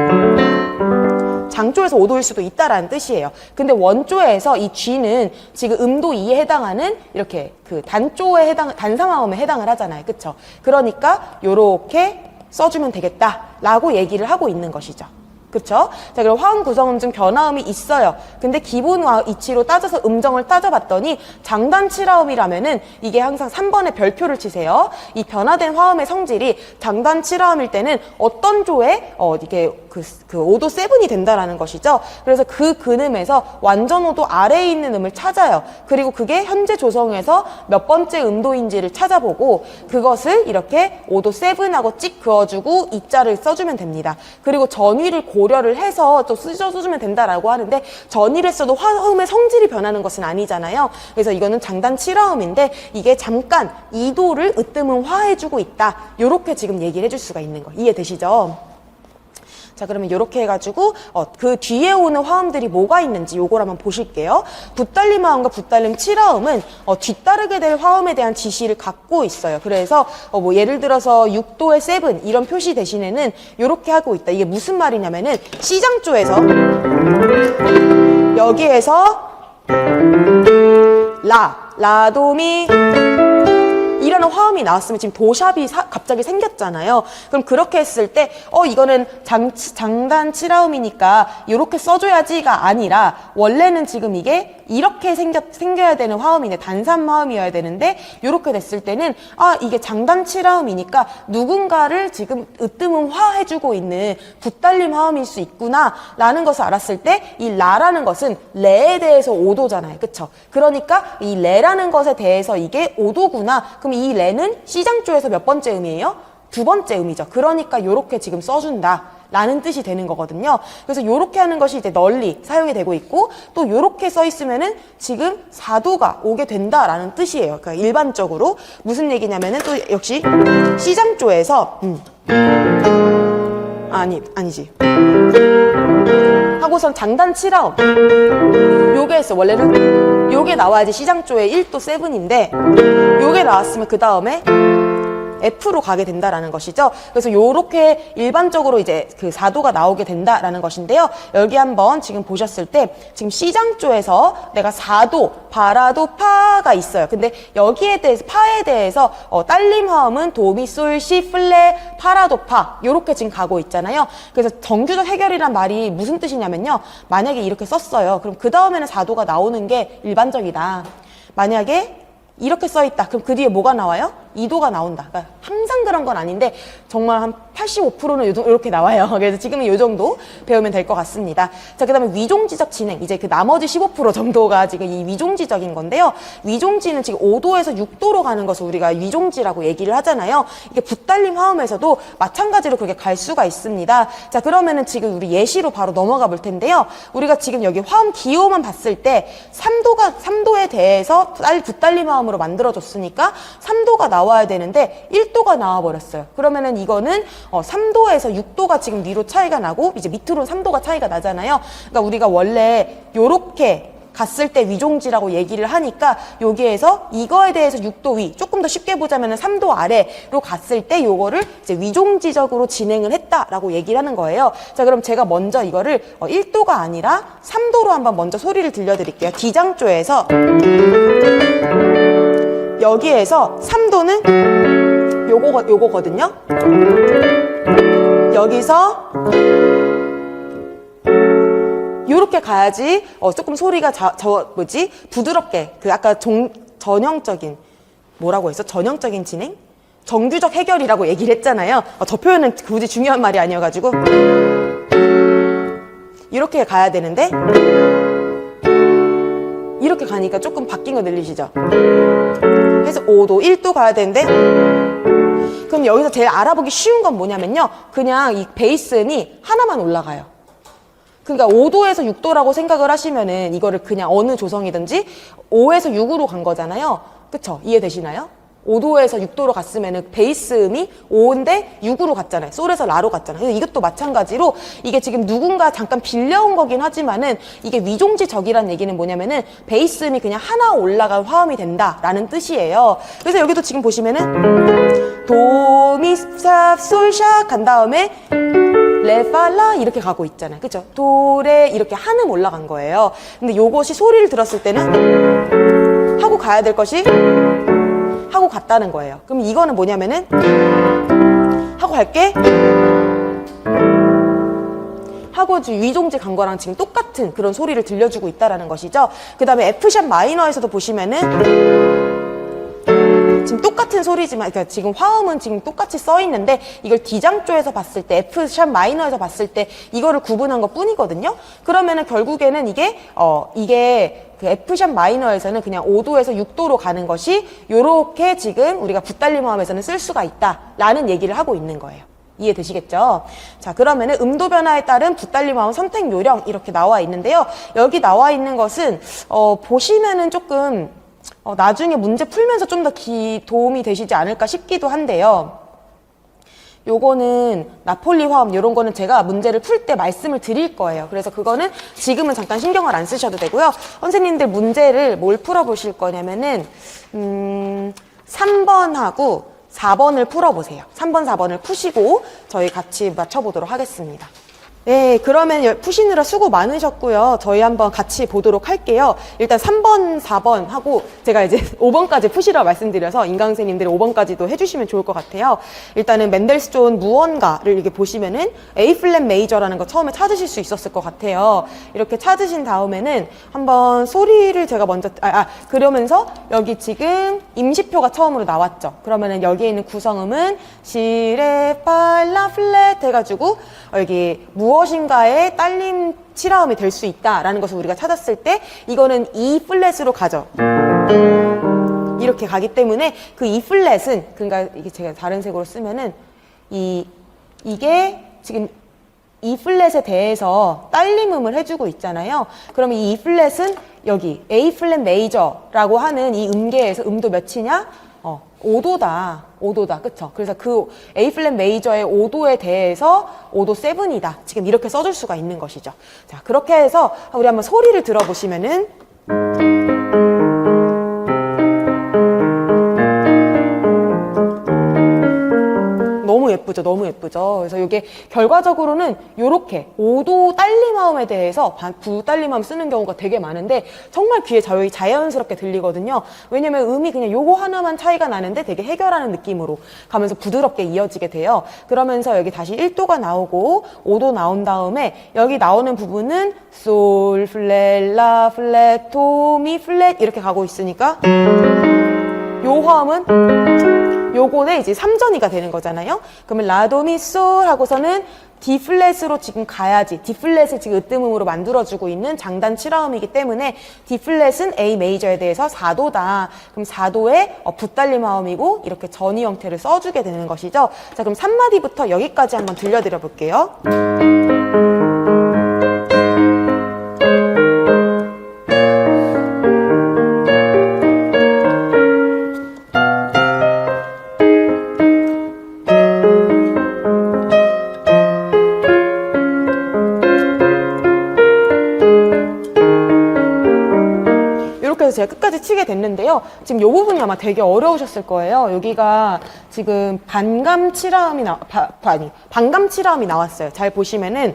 장조에서 5도일 수도 있다라는 뜻이에요. 근데 원조에서 이 G는 지금 음도 2에 해당하는 이렇게 단조에 단상화음에 해당을 하잖아요. 그쵸? 그러니까, 요렇게 써주면 되겠다라고 얘기를 하고 있는 것이죠. 그쵸? 자, 그럼 화음 구성음 중 변화음이 있어요. 근데 기본 이치로 따져서 음정을 따져봤더니 장단 7화음이라면은 이게 항상 3번에 별표를 치세요. 이 변화된 화음의 성질이 장단 7화음일 때는 어떤 조에 이게 그 5도 7이 된다라는 것이죠. 그래서 그 근음에서 완전 5도 아래에 있는 음을 찾아요. 그리고 그게 현재 조성에서 몇 번째 음도인지를 찾아보고 그것을 이렇게 5도 7하고 찍 그어주고 이자를 써주면 됩니다. 그리고 전위를 고려를 해서 또 써주면 된다라고 하는데 전위를 써도 화음의 성질이 변하는 것은 아니잖아요. 그래서 이거는 장단 7화음인데 이게 잠깐 2도를 으뜸음화해주고 있다. 요렇게 지금 얘기를 해줄 수가 있는 거. 이해되시죠? 자, 그러면 이렇게 해가지고 그 뒤에 오는 화음들이 뭐가 있는지 요걸 한번 보실게요. 붓달림 화음과 붓달림 7화음은 뒤따르게 될 화음에 대한 지시를 갖고 있어요. 그래서 뭐 예를 들어서 6도의 7 이런 표시 대신에는 이렇게 하고 있다. 이게 무슨 말이냐면은 C장조에서 여기에서 라도미 이라는 화음이 나왔으면 지금 도샵이 갑자기 생겼잖아요. 그럼 그렇게 했을 때 이거는 장단 7화음이니까 이렇게 써줘야지가 아니라 원래는 지금 이게 이렇게 생겨야 되는 화음이네. 단산 화음이어야 되는데 이렇게 됐을 때는 이게 장단 7화음이니까 누군가를 지금 으뜸음화 해주고 있는 붓달림 화음일 수 있구나 라는 것을 알았을 때 이 라라는 것은 레에 대해서 5도잖아요. 그쵸? 그러니까 이 레라는 것에 대해서 이게 5도구나. 그럼 이 레는 C장조에서 몇 번째 음이에요? 두 번째 음이죠. 그러니까 요렇게 지금 써준다 라는 뜻이 되는 거거든요. 그래서 요렇게 하는 것이 이제 널리 사용이 되고 있고 또 요렇게 써 있으면은 지금 4도가 오게 된다라는 뜻이에요. 그러니까 일반적으로 무슨 얘기냐면은 또 역시 C장조에서 아니지 하고선 장단 7화음 요게 있어. 원래는 요게 나와야지 C장조의 1도 7인데 요게 나왔으면 그 다음에 F로 가게 된다라는 것이죠. 그래서 요렇게 일반적으로 이제 그 4도가 나오게 된다라는 것인데요. 여기 한번 지금 보셨을 때 지금 C장조에서 내가 4도, 바라도, 파가 있어요. 근데 여기에 대해서 파에 대해서 딸림 화음은 도, 미, 솔, 시, 플레, 파라도, 파 요렇게 지금 가고 있잖아요. 그래서 정규적 해결이란 말이 무슨 뜻이냐면요. 만약에 이렇게 썼어요. 그럼 그 다음에는 4도가 나오는 게 일반적이다. 만약에 이렇게 써 있다. 그럼 그 뒤에 뭐가 나와요? 2도가 나온다. 그러니까 항상 그런 건 아닌데 정말 한 85%는 이렇게 나와요. 그래서 지금은 이 정도 배우면 될 것 같습니다. 자, 그 다음에 위종지적 진행. 이제 그 나머지 15% 정도가 지금 이 위종지적인 건데요. 위종지는 지금 5도에서 6도로 가는 것을 우리가 위종지라고 얘기를 하잖아요. 이게 붓달림 화음에서도 마찬가지로 그렇게 갈 수가 있습니다. 자, 그러면은 지금 우리 예시로 바로 넘어가 볼 텐데요. 우리가 지금 여기 화음 기호만 봤을 때 3도에 대해서 붓달림 화음으로 만들어줬으니까 3도가 나와야 되는데 1도가 나와버렸어요. 그러면은 이거는 3도에서 6도가 지금 위로 차이가 나고 이제 밑으로 3도가 차이가 나잖아요. 그러니까 우리가 원래 요렇게 갔을 때 위종지라고 얘기를 하니까 여기에서 이거에 대해서 6도 위, 조금 더 쉽게 보자면 3도 아래로 갔을 때 요거를 이제 위종지적으로 진행을 했다라고 얘기를 하는 거예요. 자, 그럼 제가 먼저 이거를 1도가 아니라 3도로 한번 먼저 소리를 들려드릴게요. D장조에서 여기에서 3도는 요거거든요. 여기서 요렇게 가야지 조금 소리가 부드럽게 그 아까 전형적인 뭐라고 했어? 전형적인 진행? 정규적 해결이라고 얘기를 했잖아요. 저 표현은 굳이 중요한 말이 아니어가지고 이렇게 가야 되는데 이렇게 가니까 조금 바뀐 거 들리시죠? 그래서 5도, 1도 가야 되는데 그럼 여기서 제일 알아보기 쉬운 건 뭐냐면요. 그냥 이 베이스음이 하나만 올라가요. 그러니까 5도에서 6도라고 생각을 하시면은 이거를 그냥 어느 조성이든지 5에서 6으로 간 거잖아요. 그쵸? 이해되시나요? 5도에서 6도로 갔으면은 베이스음이 5인데 6으로 갔잖아요. 솔에서 라로 갔잖아요. 이것도 마찬가지로 이게 지금 누군가 잠깐 빌려온 거긴 하지만은 이게 위종지적이라는 얘기는 뭐냐면은 베이스음이 그냥 하나 올라간 화음이 된다라는 뜻이에요. 그래서 여기도 지금 보시면은 도미사솔샤 간 다음에 레파라 이렇게 가고 있잖아요. 그쵸? 도레 이렇게 한음 올라간 거예요. 근데 요것이 소리를 들었을 때는 하고 가야 될 것이 하고 갔다는 거예요. 그럼 이거는 뭐냐면은 하고 갈게 하고 위종지 간 거랑 지금 똑같은 그런 소리를 들려주고 있다라는 것이죠. 그 다음에 F샵 마이너에서도 보시면은 지금 똑같은 소리지만, 그러니까 지금 화음은 지금 똑같이 써 있는데 이걸 D장조에서 봤을 때, F샵 마이너에서 봤을 때 이거를 구분한 것 뿐이거든요. 그러면은 결국에는 이게 그 F샵 마이너에서는 그냥 5도에서 6도로 가는 것이 요렇게 지금 우리가 붓달림 화음에서는 쓸 수가 있다라는 얘기를 하고 있는 거예요. 이해되시겠죠? 자, 그러면은 음도 변화에 따른 붓달림 화음 선택 요령 이렇게 나와 있는데요. 여기 나와 있는 것은 보시면은 조금 나중에 문제 풀면서 좀 더 도움이 되시지 않을까 싶기도 한데요. 요거는 나폴리 화음 이런 거는 제가 문제를 풀 때 말씀을 드릴 거예요. 그래서 그거는 지금은 잠깐 신경을 안 쓰셔도 되고요. 선생님들 문제를 뭘 풀어보실 거냐면은 3번하고 4번을 풀어보세요. 3번, 4번을 푸시고 저희 같이 맞춰보도록 하겠습니다. 네, 그러면 푸시느라 수고 많으셨고요. 저희 한번 같이 보도록 할게요. 일단 3번, 4번 하고 제가 이제 5번까지 푸시라고 말씀드려서 인강 선생님들이 5번까지도 해주시면 좋을 것 같아요. 일단은 맨델스존 무언가를 이렇게 보시면은 A 플랫 메이저라는 거 처음에 찾으실 수 있었을 것 같아요. 이렇게 찾으신 다음에는 한번 소리를 제가 먼저 그러면서 여기 지금 임시표가 처음으로 나왔죠. 그러면은 여기에 있는 구성음은 시레 팔라 플랫 해가지고 여기 무엇인가의 딸림 칠화음이 될 수 있다라는 것을 우리가 찾았을 때 이거는 E 플랫으로 가죠. 이렇게 가기 때문에 그 E 플랫은 그러니까 이게 제가 다른 색으로 쓰면은 이게 지금 E 플랫에 대해서 딸림음을 해주고 있잖아요. 그러면 이 E 플랫은 여기 A 플랫 메이저라고 하는 이 음계에서 음도 몇이냐? 5도다. 그쵸? 그래서 그 A 플랫 메이저의 5도에 대해서 5도 7이다. 지금 이렇게 써줄 수가 있는 것이죠. 자, 그렇게 해서 우리 한번 소리를 들어보시면은 너무 예쁘죠? 너무 예쁘죠? 그래서 이게 결과적으로는 요렇게 5도 딸림화음에 대해서 부딸림화음 쓰는 경우가 되게 많은데 정말 귀에 자연스럽게 들리거든요. 왜냐면 음이 그냥 요거 하나만 차이가 나는데 되게 해결하는 느낌으로 가면서 부드럽게 이어지게 돼요. 그러면서 여기 다시 1도가 나오고 5도 나온 다음에 여기 나오는 부분은 솔, 플랫, 라, 플랫, 도, 미, 플랫 이렇게 가고 있으니까 요 화음은 요거는 이제 3전이가 되는 거잖아요. 그러면 라도미솔 하고서는 D 플랫으로 지금 가야지. D 플랫을 지금 으뜸음으로 만들어주고 있는 장단 7화음이기 때문에 D 플랫은 A 메이저에 대해서 4도다. 그럼 4도의 붓달림 화음이고 이렇게 전이 형태를 써주게 되는 것이죠. 자, 그럼 3마디부터 여기까지 한번 들려드려 볼게요. 제가 끝까지 치게 됐는데요. 지금 이 부분이 아마 되게 어려우셨을 거예요. 여기가 지금 반감 7화음이 반감 7화음이 나왔어요. 잘 보시면은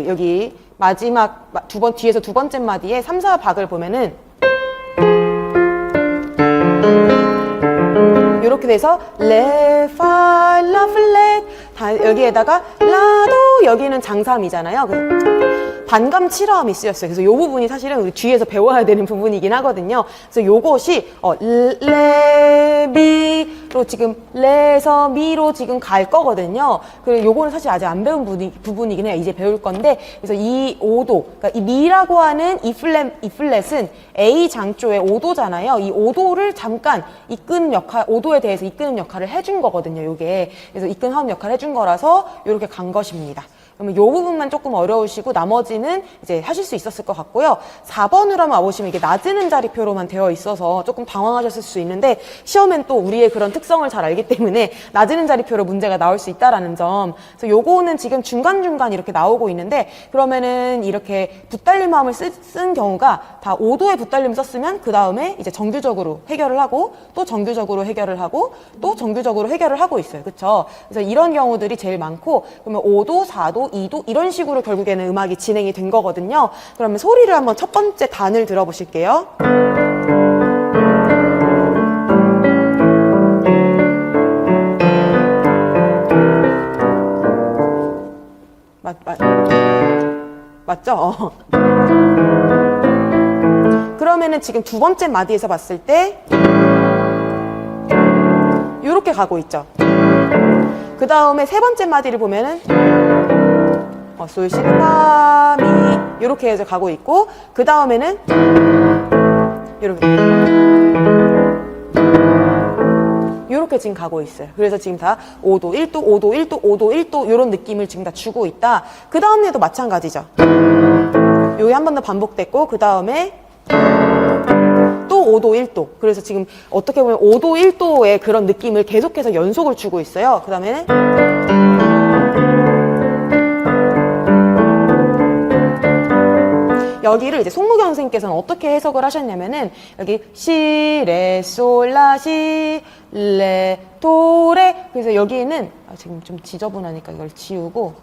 여기 마지막 뒤에서 두 번째 마디에 3, 4박을 보면은 이렇게 돼서 레, 파, 라, 플랫 여기에다가 라도 여기는 장삼이잖아요. 반감 7화음이 쓰였어요. 그래서 이 부분이 사실은 우리 뒤에서 배워야 되는 부분이긴 하거든요. 그래서 요것이 레, 미로 지금 레에서 미로 지금 갈 거거든요. 그리고 요거는 사실 아직 안 배운 부분이긴 해요. 이제 배울 건데 그래서 이 5도, 그러니까 이 미라고 하는 이 플랫은 A 장조의 5도잖아요. 이 5도를 잠깐 이끄는 역할, 5도에 대해서 이끄는 역할을 해준 거거든요. 요게. 그래서 이끈 화음 역할을 해준 거라서 이렇게 간 것입니다. 그러면 이 부분만 조금 어려우시고 나머지는 이제 하실 수 있었을 것 같고요. 4번으로 한번 와보시면 이게 낮은 음자리표로만 되어 있어서 조금 당황하셨을 수 있는데 시험엔 또 우리의 그런 특성을 잘 알기 때문에 낮은 음자리표로 문제가 나올 수 있다라는 점. 그래서 요거는 지금 중간중간 이렇게 나오고 있는데 그러면은 이렇게 붓달림 화음을 쓴 경우가 다 5도의 붓달림 썼으면 그 다음에 이제 정규적으로 해결을 하고 또 정규적으로 해결을 하고 또 정규적으로 해결을 하고 있어요. 그렇죠? 그래서 이런 경우들이 제일 많고 그러면 5도, 4도, 2도 이런 식으로 결국에는 음악이 진행이 된 거거든요. 그러면 소리를 한번 첫 번째 단을 들어보실게요. 맞죠? 그러면은 지금 두 번째 마디에서 봤을 때 이렇게 가고 있죠. 그 다음에 세 번째 마디를 보면은 솔, 시, 파, 미 이렇게 해서 가고 있고 그 다음에는 이렇게 지금 가고 있어요. 그래서 지금 다 5도, 1도, 5도, 1도, 5도, 1도 이런 느낌을 지금 다 주고 있다. 그 다음에도 마찬가지죠. 여기 한 번 더 반복됐고 그 다음에 또 5도, 1도. 그래서 지금 어떻게 보면 5도, 1도의 그런 느낌을 계속해서 연속을 주고 있어요. 그 다음에는 여기를 이제 송무경 선생님께서는 어떻게 해석을 하셨냐면은 여기 시, 레, 솔, 라, 시, 레, 도, 레. 그래서 여기는 지금 좀 지저분하니까 이걸 지우고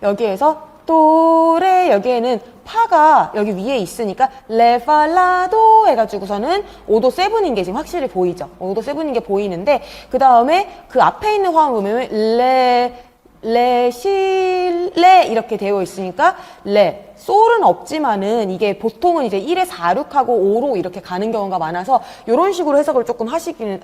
여기에서 도, 레 여기에는 파가 여기 위에 있으니까 레, 파, 라, 도 해가지고서는 5도 7인 게 지금 확실히 보이죠. 5도 7인 게 보이는데 그 다음에 그 앞에 있는 화음 보면 레, 시, 레 이렇게 되어 있으니까 레, 솔은 없지만은 이게 보통은 이제 1에 4, 6하고 5로 이렇게 가는 경우가 많아서 이런 식으로 해석을 조금 하시기는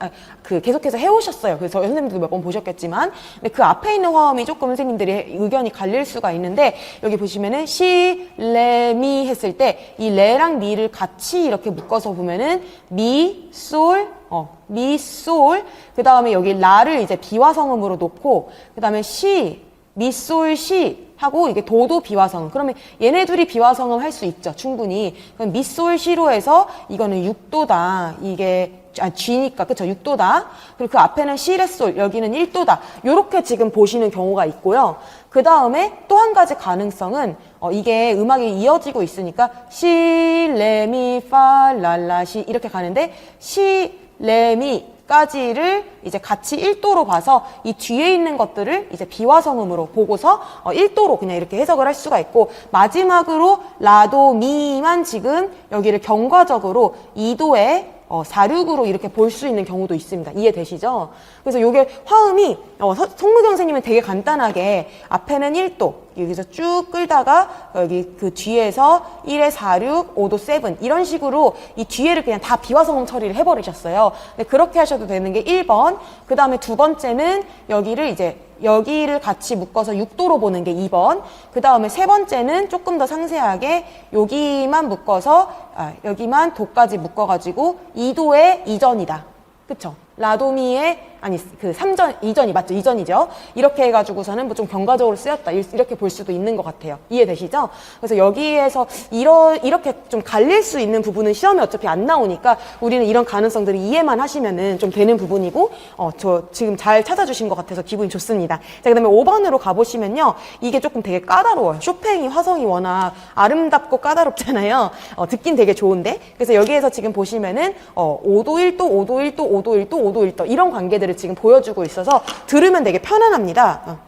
계속해서 해오셨어요. 그래서 선생님들도 몇 번 보셨겠지만 근데 그 앞에 있는 화음이 조금 선생님들이 의견이 갈릴 수가 있는데 여기 보시면은 시, 레, 미 했을 때 이 레랑 미를 같이 이렇게 묶어서 보면은 미, 솔, 미, 솔 그 다음에 여기 라를 이제 비화성음으로 놓고 그 다음에 시, 미, 솔, 시 하고 이게 도도 비화성음. 그러면 얘네 둘이 비화성음 할 수 있죠. 충분히. 그럼 미, 솔, 시로 해서 이거는 6도다. 이게 G니까 그쵸 6도다. 그리고 그 앞에는 시, 레, 솔 여기는 1도다. 요렇게 지금 보시는 경우가 있고요. 그 다음에 또 한 가지 가능성은 이게 음악이 이어지고 있으니까 시, 레, 미, 파, 라, 라, 시 이렇게 가는데 시, 레, 미 까지를 이제 같이 1도로 봐서 이 뒤에 있는 것들을 이제 비화성음으로 보고서 1도로 그냥 이렇게 해석을 할 수가 있고 마지막으로 라도 미만 지금 여기를 경과적으로 2도에 4, 6으로 이렇게 볼 수 있는 경우도 있습니다. 이해되시죠? 그래서 이게 화음이 송무경 선생님은 되게 간단하게 앞에는 1도 여기서 쭉 끌다가 여기 그 뒤에서 1에 4, 6, 5도 7 이런 식으로 이 뒤에를 그냥 다 비화성음 처리를 해버리셨어요. 근데 그렇게 하셔도 되는 게 1번. 그 다음에 두 번째는 여기를 이제 여기를 같이 묶어서 6도로 보는 게 2번. 그 다음에 세 번째는 조금 더 상세하게 여기만 묶어서 여기만 도까지 묶어가지고 2도의 이전이다. 그쵸? 라도미의 아니 그 3전 이전이 맞죠? 이전이죠. 이렇게 해가지고서는 뭐 좀 경과적으로 쓰였다 이렇게 볼 수도 있는 것 같아요. 이해되시죠? 그래서 여기에서 이렇게 좀 갈릴 수 있는 부분은 시험에 어차피 안 나오니까 우리는 이런 가능성들을 이해만 하시면은 좀 되는 부분이고 저 지금 잘 찾아주신 것 같아서 기분이 좋습니다. 자, 그다음에 5번으로 가보시면요, 이게 조금 되게 까다로워요. 쇼팽이 화성이 워낙 아름답고 까다롭잖아요. 듣긴 되게 좋은데 그래서 여기에서 지금 보시면은 5도 1도 5도 1도 5도 1도 5도 1도 이런 관계들을 지금 보여주고 있어서 들으면 되게 편안합니다.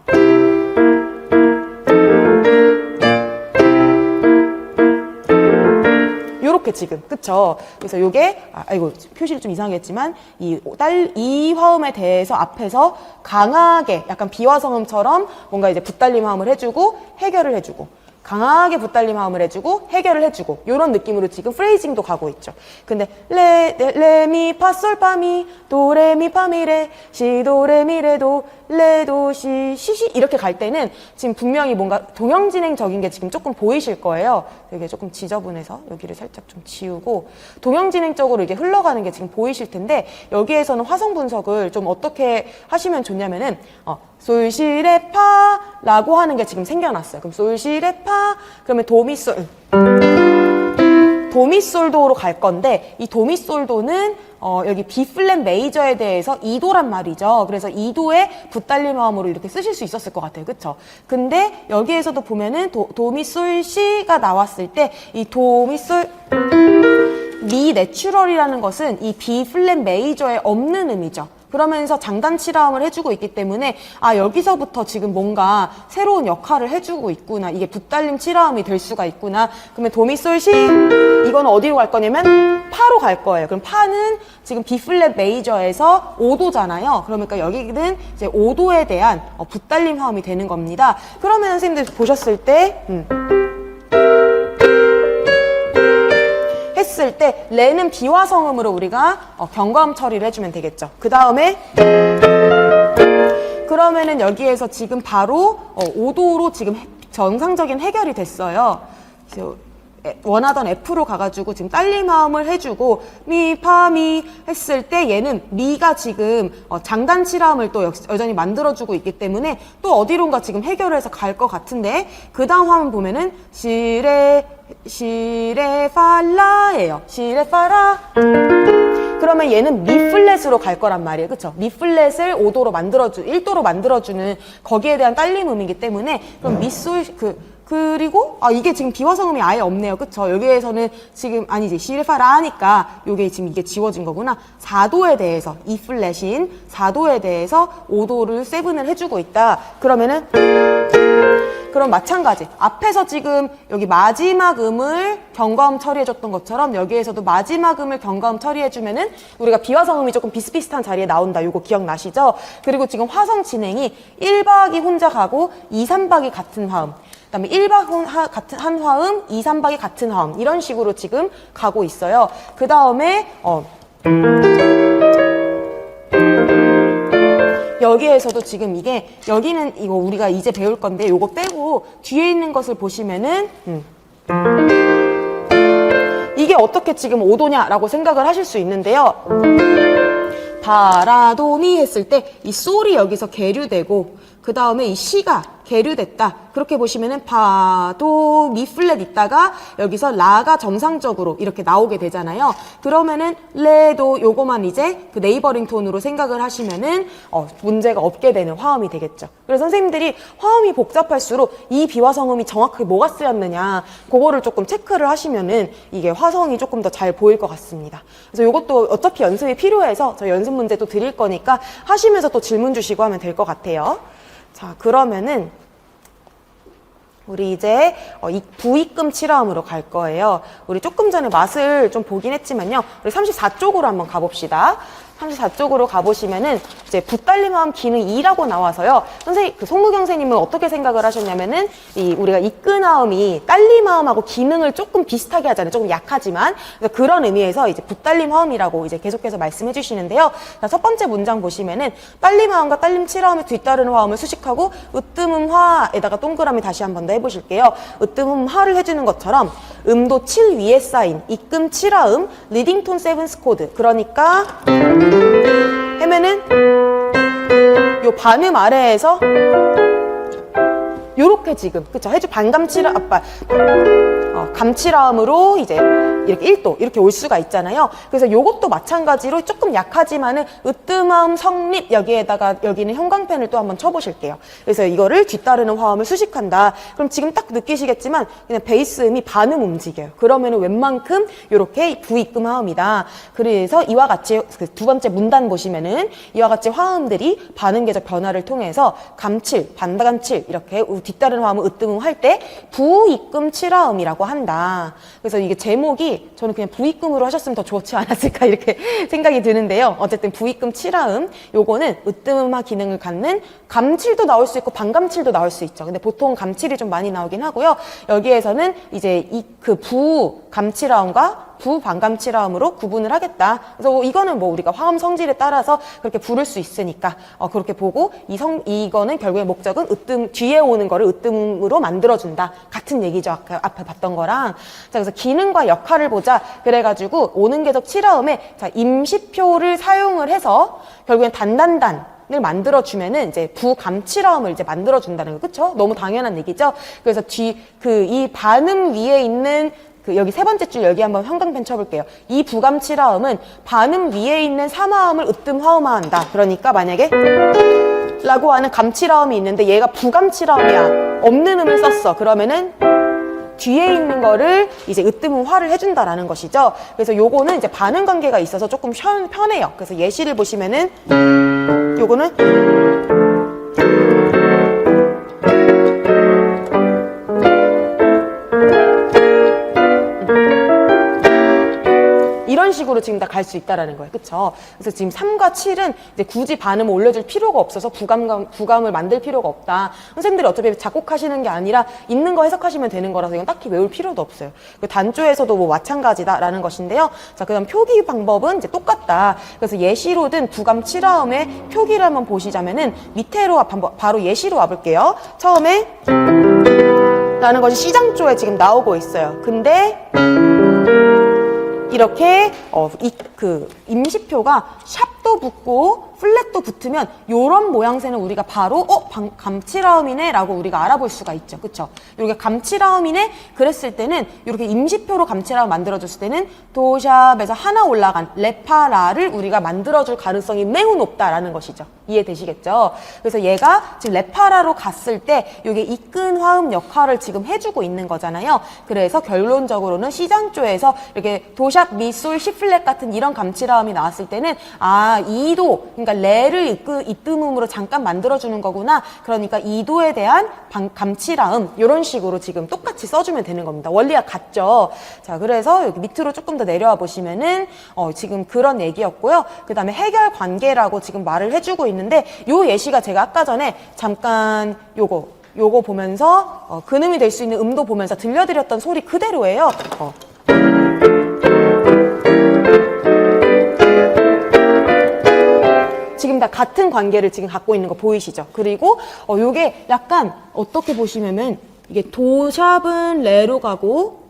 요렇게 지금 그쵸? 그래서 요게 아이고 표시를 좀 이상했지만 이 화음에 대해서 앞에서 강하게 약간 비화성음처럼 뭔가 이제 붓달림 화음을 해주고 해결을 해주고 강하게 붓달림 화음을 해주고 해결을 해주고 이런 느낌으로 지금 프레이징도 가고 있죠. 근데 레미파솔파미 도레미파미레 시도레미레도 레도 시시시 이렇게 갈 때는 지금 분명히 뭔가 동형진행적인 게 지금 조금 보이실 거예요. 되게 조금 지저분해서 여기를 살짝 좀 지우고 동형진행적으로 이게 흘러가는 게 지금 보이실 텐데 여기에서는 화성 분석을 좀 어떻게 하시면 좋냐면은 솔시레파라고 하는 게 지금 생겨났어요. 그럼 솔시레파 그러면 도미솔 도미솔도로 갈 건데 이 도미솔도는 여기 B 플랫 메이저에 대해서 2도란 말이죠. 그래서 2도의 붓달림 화음으로 이렇게 쓰실 수 있었을 것 같아요. 그쵸? 근데 여기에서도 보면은 도미솔 C가 나왔을 때 이 도미솔 미 내추럴이라는 것은 이 B 플랫 메이저에 없는 음이죠. 그러면서 장단 칠화음을 해주고 있기 때문에 여기서부터 지금 뭔가 새로운 역할을 해주고 있구나. 이게 붓달림 칠화음이 될 수가 있구나. 그러면 도미솔시 이거는 어디로 갈 거냐면 파로 갈 거예요. 그럼 파는 지금 B 플랫 메이저에서 5도잖아요. 그러니까 여기는 이제 5도에 대한 붓달림 화음이 되는 겁니다. 그러면 선생님들 보셨을 때 했을 때 레는 비화성음으로 우리가 경과음 처리를 해주면 되겠죠. 그 다음에 그러면은 여기에서 지금 바로 5도로 지금 정상적인 해결이 됐어요. 원하던 F로 가가지고 지금 딸림 화음을 해주고 미, 파, 미 했을 때 얘는 미가 지금 장단 칠화음을 또 여전히 만들어주고 있기 때문에 또 어디론가 지금 해결을 해서 갈 것 같은데 그 다음 화음 보면은 시레팔라예요. 시레파라. 그러면 얘는 미 플랫으로 갈 거란 말이에요. 그쵸? 미 플랫을 5도로 1도로 만들어주는 거기에 대한 딸림 음이기 때문에 그럼 미솔 그리고 이게 지금 비화성음이 아예 없네요. 그쵸? 여기에서는 지금 아니지 시레파라 하니까 요게 지금 이게 지워진 거구나. 4도에 대해서 E 플랫인 4도에 대해서 5도를 세븐을 해주고 있다. 그러면은 그럼 마찬가지 앞에서 지금 여기 마지막 음을 경과음 처리해줬던 것처럼 여기에서도 마지막 음을 경과음 처리해주면은 우리가 비화성음이 조금 비슷비슷한 자리에 나온다. 요거 기억나시죠? 그리고 지금 화성 진행이 1박이 혼자 가고 2, 3박이 같은 화음, 그 다음에 1박 같은 한 화음, 2, 3박이 같은 화음 이런 식으로 지금 가고 있어요. 그 다음에 여기에서도 지금 여기는 이거 우리가 이제 배울 건데 요거 빼고 뒤에 있는 것을 보시면은 이게 어떻게 지금 5도냐라고 생각을 하실 수 있는데요. 파라도미 했을 때 이 솔이 여기서 계류되고 그 다음에 이 시가 계류됐다. 그렇게 보시면은 파도 미 플랫 있다가 여기서 라가 정상적으로 이렇게 나오게 되잖아요. 그러면은 레도 요거만 이제 그 네이버링 톤으로 생각을 하시면은 문제가 없게 되는 화음이 되겠죠. 그래서 선생님들이 화음이 복잡할수록 이 비화성음이 정확하게 뭐가 쓰였느냐 그거를 조금 체크를 하시면은 이게 화성이 조금 더 잘 보일 것 같습니다. 그래서 요것도 어차피 연습이 필요해서 저희 연습 문제 또 드릴 거니까 하시면서 또 질문 주시고 하면 될 것 같아요. 자, 그러면은 우리 이제 부입금 칠화음으로 갈 거예요. 우리 조금 전에 맛을 좀 보긴 했지만요. 우리 34쪽으로 한번 가봅시다. 34쪽으로 가보시면은 이제 붓달림화음 기능 2라고 나와서요. 송무경 선생님은 어떻게 생각을 하셨냐면은 우리가 이끈화음이 딸림화음하고 기능을 조금 비슷하게 하잖아요. 조금 약하지만 그런 의미에서 이제 붓달림화음이라고 이제 계속해서 말씀해 주시는데요. 자, 첫 번째 문장 보시면은 딸림화음과 딸림칠화음의 뒤따르는 화음을 수식하고 으뜸음화에다가 동그라미 다시 한 번 더 해보실게요. 으뜸음화를 해주는 것처럼 음도 7 위에 쌓인 이끔 7화음 리딩톤 세븐스 코드. 그러니까 하면은 요 반음 아래에서 요렇게 지금 그쵸 해주 반감칠화 감칠화음으로 이제 이렇게 1도 이렇게 올 수가 있잖아요. 그래서 요것도 마찬가지로 조금 약하지만은 으뜸화음 성립 여기에다가 여기는 형광펜을 또 한번 쳐보실게요. 그래서 이거를 뒤따르는 화음을 수식한다. 그럼 지금 딱 느끼시겠지만 그냥 베이스음이 반음 움직여요. 그러면은 웬만큼 요렇게 부입금 화음이다. 그래서 이와 같이 두 번째 문단 보시면은 이와 같이 화음들이 반음계적 변화를 통해서 감칠, 반감칠 이렇게 뒤따르는 화음을 으뜸음 할 때 부입금 칠화음이라고 한다. 그래서 이게 제목이 저는 그냥 부입금으로 하셨으면 더 좋지 않았을까 이렇게 생각이 드는데요. 어쨌든 부입금 칠화음 요거는 으뜸음화 기능을 갖는 감칠도 나올 수 있고 반감칠도 나올 수 있죠. 근데 보통 감칠이 좀 많이 나오긴 하고요. 여기에서는 이제 그 부감칠화음과 부반감칠화음으로 구분을 하겠다. 그래서 이거는 뭐 우리가 화음 성질에 따라서 그렇게 부를 수 있으니까 그렇게 보고 이거는 결국에 목적은 뒤에 오는 거를 으뜸으로 만들어준다. 같은 얘기죠. 아까 앞에 봤던 거랑. 자, 그래서 기능과 역할을 보자. 그래가지고 오는 계적 칠화음에 자, 임시표를 사용을 해서 결국엔 단단단 을 만들어주면은 이제 부감칠화음을 이제 만들어준다는 거, 그쵸? 너무 당연한 얘기죠? 그래서 이 반음 위에 있는 여기 세 번째 줄 여기 한번 형광펜 쳐볼게요. 이 부감칠화음은 반음 위에 있는 삼화음을 으뜸화음화한다. 그러니까 만약에 라고 하는 감칠화음이 있는데 얘가 부감칠화음이야. 없는 음을 썼어. 그러면은 뒤에 있는 거를 이제 으뜸음화를 해준다라는 것이죠. 그래서 요거는 이제 반응 관계가 있어서 조금 편해요. 그래서 예시를 보시면은 요거는 이런 식으로 지금 다 갈 수 있다라는 거예요. 그쵸? 그래서 지금 3과 7은 이제 굳이 반음을 올려줄 필요가 없어서 부감을 만들 필요가 없다. 선생님들이 어차피 작곡하시는 게 아니라 있는 거 해석하시면 되는 거라서 이건 딱히 외울 필요도 없어요. 그 단조에서도 뭐 마찬가지다라는 것인데요. 자, 그 다음 표기 방법은 이제 똑같다. 그래서 예시로든 부감 칠화음의 표기를 한번 보시자면은 밑에로 바로 예시로 와볼게요. 처음에 라는 것이 C장조에 지금 나오고 있어요. 근데 이렇게 임시표가 샵도 붙고 플랫도 붙으면 요런 모양새는 우리가 바로 감칠화음이네 라고 우리가 알아볼 수가 있죠. 그쵸? 이렇게 감칠화음이네 그랬을 때는 이렇게 임시표로 감칠화음 만들어줬을 때는 도샵에서 하나 올라간 레파라를 우리가 만들어줄 가능성이 매우 높다라는 것이죠. 이해되시겠죠? 그래서 얘가 지금 레파라로 갔을 때 이게 이끈 화음 역할을 지금 해주고 있는 거잖아요. 그래서 결론적으로는 C장조에서 이렇게 도샵, 미, 솔, 시플랫 같은 이런 감칠화음이 나왔을 때는 이도 그러니까 레를 이뜸음으로 잠깐 만들어주는 거구나. 그러니까 이도에 대한 감칠화음 이런 식으로 지금 똑같이 써주면 되는 겁니다. 원리가 같죠. 자, 그래서 여기 밑으로 조금 더 내려와 보시면은 지금 그런 얘기였고요. 그 다음에 해결 관계라고 지금 말을 해주고 있는데 요 예시가 제가 아까 전에 잠깐 요거 보면서 근음이 될 수 있는 음도 보면서 들려드렸던 소리 그대로예요. 지금 다 같은 관계를 지금 갖고 있는 거 보이시죠? 그리고 요게 약간 어떻게 보시면은 이게 도샵은 레로 가고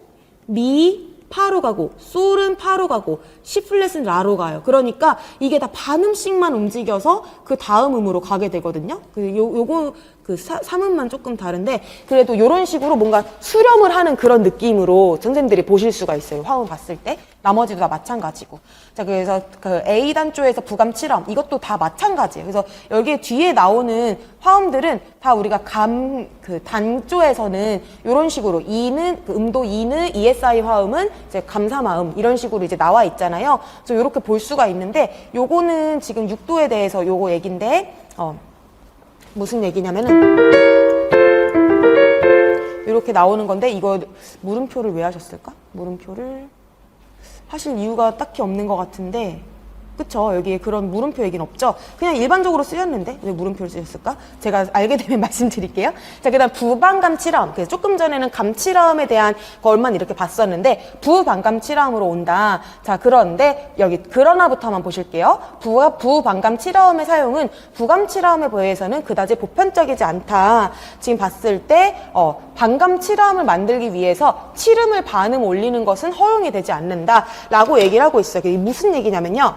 미 파로 가고 솔은 파로 가고 시플랫은 라로 가요. 그러니까 이게 다 반음씩만 움직여서 그 다음 음으로 가게 되거든요. 요거 그 3음만 조금 다른데 그래도 요런 식으로 뭔가 수렴을 하는 그런 느낌으로 선생님들이 보실 수가 있어요. 화음 봤을 때. 나머지도 다 마찬가지고. 자, 그래서 그 A단조에서 부감 칠화음 이것도 다 마찬가지예요. 그래서 여기 뒤에 나오는 화음들은 다 우리가 단조에서는 이런 식으로 이는 음도 이는 ESI 화음은 이제 감사마음 이런 식으로 이제 나와 있잖아요. 그래서 이렇게 볼 수가 있는데 요거는 지금 6도에 대해서 요거 얘긴데 무슨 얘기냐면은 이렇게 나오는 건데 이거 물음표를 왜 하셨을까? 물음표를 하실 이유가 딱히 없는 것 같은데 그쵸? 여기에 그런 물음표 얘기는 없죠? 그냥 일반적으로 쓰였는데 왜 물음표를 쓰셨을까? 제가 알게 되면 말씀드릴게요. 자, 그 다음 부반감치라음. 그래서 조금 전에는 감치라음에 대한 것만 이렇게 봤었는데 부반감치라음으로 온다. 자, 그런데 여기 그러나부터만 보실게요. 부반감치라음의 사용은 부감치라음에 비해서는 그다지 보편적이지 않다. 지금 봤을 때 반감치라음을 만들기 위해서 치름을 반음 올리는 것은 허용이 되지 않는다 라고 얘기를 하고 있어요. 이게 무슨 얘기냐면요,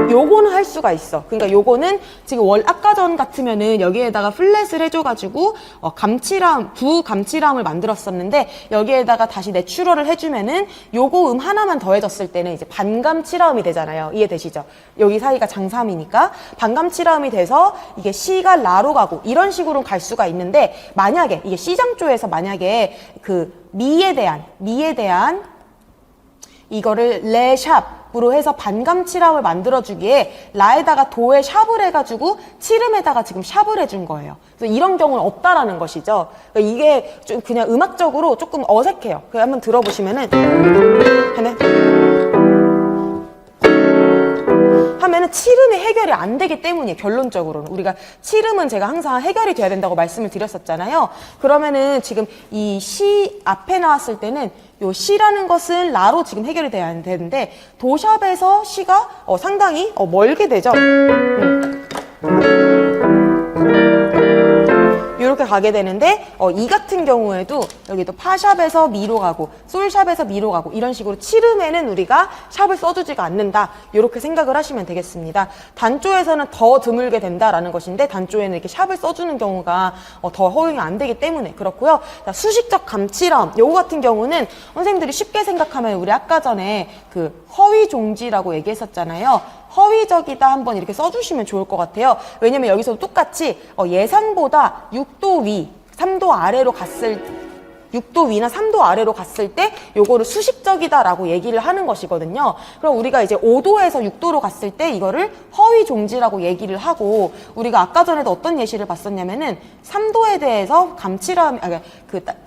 요거는 할 수가 있어. 그러니까 요거는 지금 아까 전 같으면은 여기에다가 플랫을 해줘가지고 감치라음, 부감치라음을 만들었었는데 여기에다가 다시 내추럴을 해주면은 요거 하나만 더해졌을 때는 이제 반감치라음이 되잖아요. 이해되시죠? 여기 사이가 장삼이니까 반감치라음이 돼서 이게 C가 라로 가고 이런 식으로 갈 수가 있는데, 만약에 이게 C장조에서 만약에 그 미에 대한 이거를 레샵으로 해서 반감치라음을 만들어주기에 라에다가 도에 샵을 해가지고 치름에다가 지금 샵을 해준 거예요. 그래서 이런 경우는 없다라는 것이죠. 그러니까 이게 좀 그냥 음악적으로 조금 어색해요. 그냥 한번 들어보시면은 하면은 치름이 해결이 안 되기 때문이에요. 결론적으로는 우리가 치름은 제가 항상 해결이 돼야 된다고 말씀을 드렸었잖아요. 그러면은 지금 이 시 앞에 나왔을 때는 요 시라는 것은 라로 지금 해결이 돼야 되는데 도샵에서 시가 상당히 멀게 되죠. 이렇게 가게 되는데 이 같은 경우에도 여기도 파샵에서 미로 가고 솔샵에서 미로 가고 이런 식으로 치름에는 우리가 샵을 써주지가 않는다, 이렇게 생각을 하시면 되겠습니다. 단조에서는 더 드물게 된다라는 것인데 단조에는 이렇게 샵을 써주는 경우가 더 허용이 안 되기 때문에 그렇고요. 자, 수식적 감치라음, 요거 같은 경우는 선생님들이 쉽게 생각하면 우리 아까 전에 그 허위종지라고 얘기했었잖아요. 허위적이다 한번 이렇게 써주시면 좋을 것 같아요. 왜냐면 여기서도 똑같이 예상보다 6도 위, 3도 아래로 갔을 6도 위나 3도 아래로 갔을 때 요거를 수식적이다라고 얘기를 하는 것이거든요. 그럼 우리가 이제 5도에서 6도로 갔을 때 이거를 허위 종지라고 얘기를 하고, 우리가 아까 전에도 어떤 예시를 봤었냐면은 3도에 대해서 감치라음,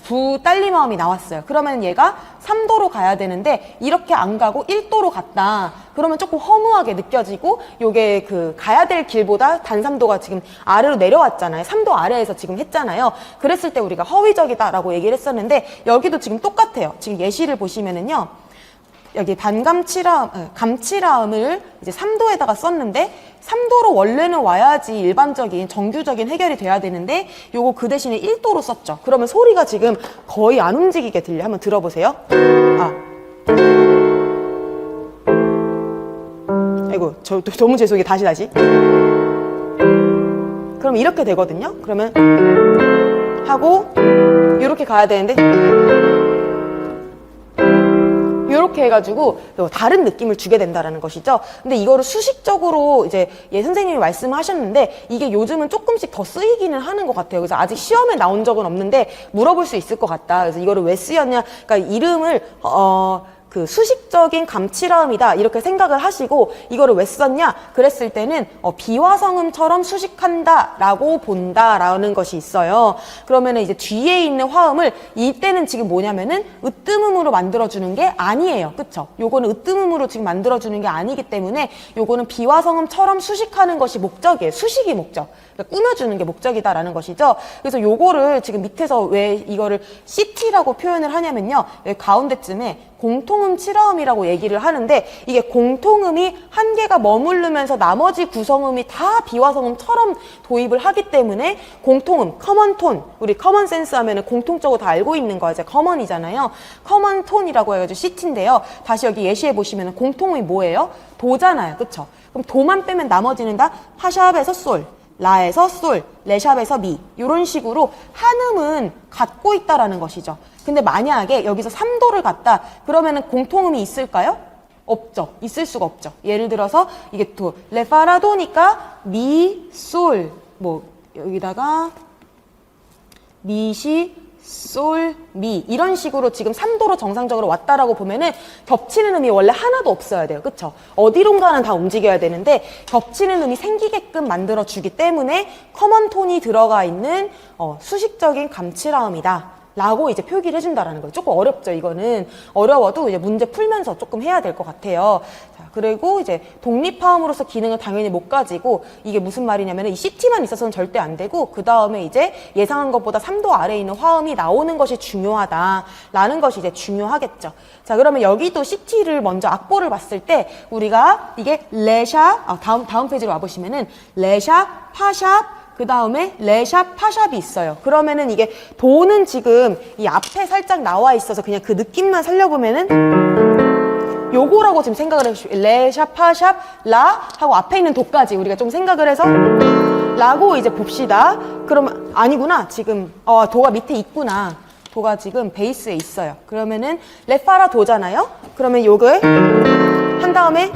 부딸림화음이 나왔어요. 그러면 얘가 3도로 가야 되는데 이렇게 안 가고 1도로 갔다. 그러면 조금 허무하게 느껴지고, 요게 가야 될 길보다 단삼도가 지금 아래로 내려왔잖아요. 3도 아래에서 지금 했잖아요. 그랬을 때 우리가 허위적이다라고 얘기를 했었는데 여기도 지금 똑같아요. 지금 예시를 보시면은요, 여기 감치라음을 이제 3도에다가 썼는데 3도로 원래는 와야지 일반적인 정규적인 해결이 돼야 되는데 요거 그 대신에 1도로 썼죠. 그러면 소리가 지금 거의 안 움직이게 들려. 한번 들어보세요. 아이고, 너무 죄송해요. 다시. 그럼 이렇게 되거든요. 그러면 하고 이렇게 가야 되는데 이렇게 해가지고 다른 느낌을 주게 된다라는 것이죠. 근데 이거를 수식적으로 이제 선생님이 말씀하셨는데 이게 요즘은 조금씩 더 쓰이기는 하는 것 같아요. 그래서 아직 시험에 나온 적은 없는데 물어볼 수 있을 것 같다. 그래서 이거를 왜 쓰였냐? 그러니까 이름을 수식적인 감치라음이다 이렇게 생각을 하시고, 이거를 왜 썼냐 그랬을 때는 비화성음처럼 수식한다 라고 본다라는 것이 있어요. 그러면은 이제 뒤에 있는 화음을 이때는 지금 뭐냐면은 으뜸음으로 만들어주는 게 아니에요. 그쵸? 요거는 으뜸음으로 지금 만들어주는 게 아니기 때문에 요거는 비화성음처럼 수식하는 것이 목적이에요. 수식이 목적. 그러니까 꾸며주는 게 목적이다라는 것이죠. 그래서 요거를 지금 밑에서 왜 이거를 CT라고 표현을 하냐면요, 여기 가운데쯤에 공통음 칠화음이라고 얘기를 하는데, 이게 공통음이 한 개가 머무르면서 나머지 구성음이 다 비화성음처럼 도입을 하기 때문에 공통음, 커먼톤, 우리 커먼센스 하면은 공통적으로 다 알고 있는 거 이제 커먼이잖아요. 커먼톤이라고 해가지고 CT인데요. 다시 여기 예시해 보시면은 공통음이 뭐예요? 도잖아요. 그쵸? 그럼 도만 빼면 나머지는 다 파샵에서 솔, 라에서 솔, 레샵에서 미, 이런 식으로 한음은 갖고 있다라는 것이죠. 근데 만약에 여기서 3도를 갔다 그러면은 공통음이 있을까요? 없죠. 있을 수가 없죠. 예를 들어서 이게 또 레파라도니까 미, 솔, 여기다가 미, 시, 솔, 미 이런 식으로 지금 3도로 정상적으로 왔다라고 보면은 겹치는 음이 원래 하나도 없어야 돼요. 그쵸? 어디론가는 다 움직여야 되는데 겹치는 음이 생기게끔 만들어주기 때문에 커먼 톤이 들어가 있는 수식적인 감치라음이다 라고 이제 표기를 해준다라는 거예요. 조금 어렵죠, 이거는. 어려워도 이제 문제 풀면서 조금 해야 될 것 같아요. 자, 그리고 이제 독립화음으로서 기능을 당연히 못 가지고, 이게 무슨 말이냐면 이 CT만 있어서는 절대 안 되고, 그 다음에 이제 예상한 것보다 3도 아래에 있는 화음이 나오는 것이 중요하다라는 것이 이제 중요하겠죠. 자, 그러면 여기도 CT를 먼저 악보를 봤을 때 우리가 이게 레샵, 다음 페이지로 와보시면은 레샵, 파샵, 그 다음에 레샵, 파샵이 있어요. 그러면은 이게 도는 지금 이 앞에 살짝 나와 있어서 그냥 그 느낌만 살려보면은 요거라고 지금 생각을 해주시고, 레샵, 파샵, 라 하고 앞에 있는 도까지 우리가 좀 생각을 해서 라고 이제 봅시다. 그러면 아니구나, 지금 도가 밑에 있구나. 도가 지금 베이스에 있어요. 그러면은 레파라 도잖아요. 그러면 요걸 한 다음에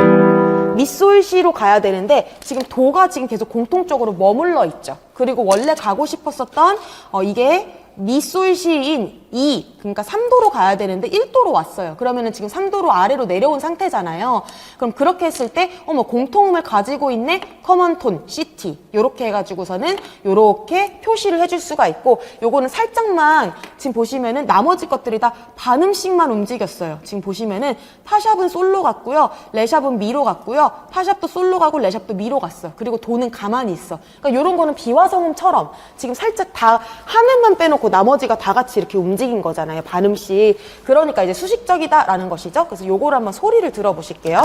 미솔시로 가야 되는데 지금 도가 지금 계속 공통적으로 머물러 있죠. 그리고 원래 가고 싶었었던 이게 미솔시인 2, 그러니까 3도로 가야 되는데 1도로 왔어요. 그러면은 지금 3도로 아래로 내려온 상태잖아요. 그럼 그렇게 했을 때 공통음을 가지고 있네, 커먼톤, CT 요렇게 해가지고서는 요렇게 표시를 해줄 수가 있고, 요거는 살짝만 지금 보시면은 나머지 것들이 다 반음씩만 움직였어요. 지금 보시면은 파샵은 솔로 갔고요, 레샵은 미로 갔고요, 파샵도 솔로 가고 레샵도 미로 갔어. 그리고 도는 가만히 있어. 그러니까 요런 거는 비화성음처럼 지금 살짝 다 하나만 빼놓고 나머지가 다 같이 이렇게 움직인 거잖아요, 반음씩. 그러니까 이제 수식적이다라는 것이죠. 그래서 요거를 한번 소리를 들어보실게요.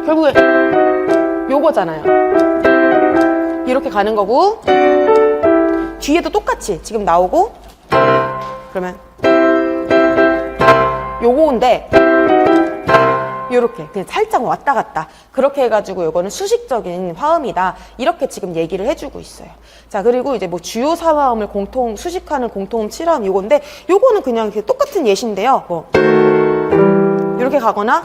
결국에 요거잖아요. 이렇게 가는 거고, 뒤에도 똑같이 지금 나오고, 그러면 요거인데 요렇게 그냥 살짝 왔다 갔다 그렇게 해가지고 요거는 수식적인 화음이다, 이렇게 지금 얘기를 해주고 있어요. 자, 그리고 이제 뭐 주요 사화음을 수식하는 공통음 7화음 요건데, 요거는 그냥 똑같은 예시인데요. 뭐 이렇게 가거나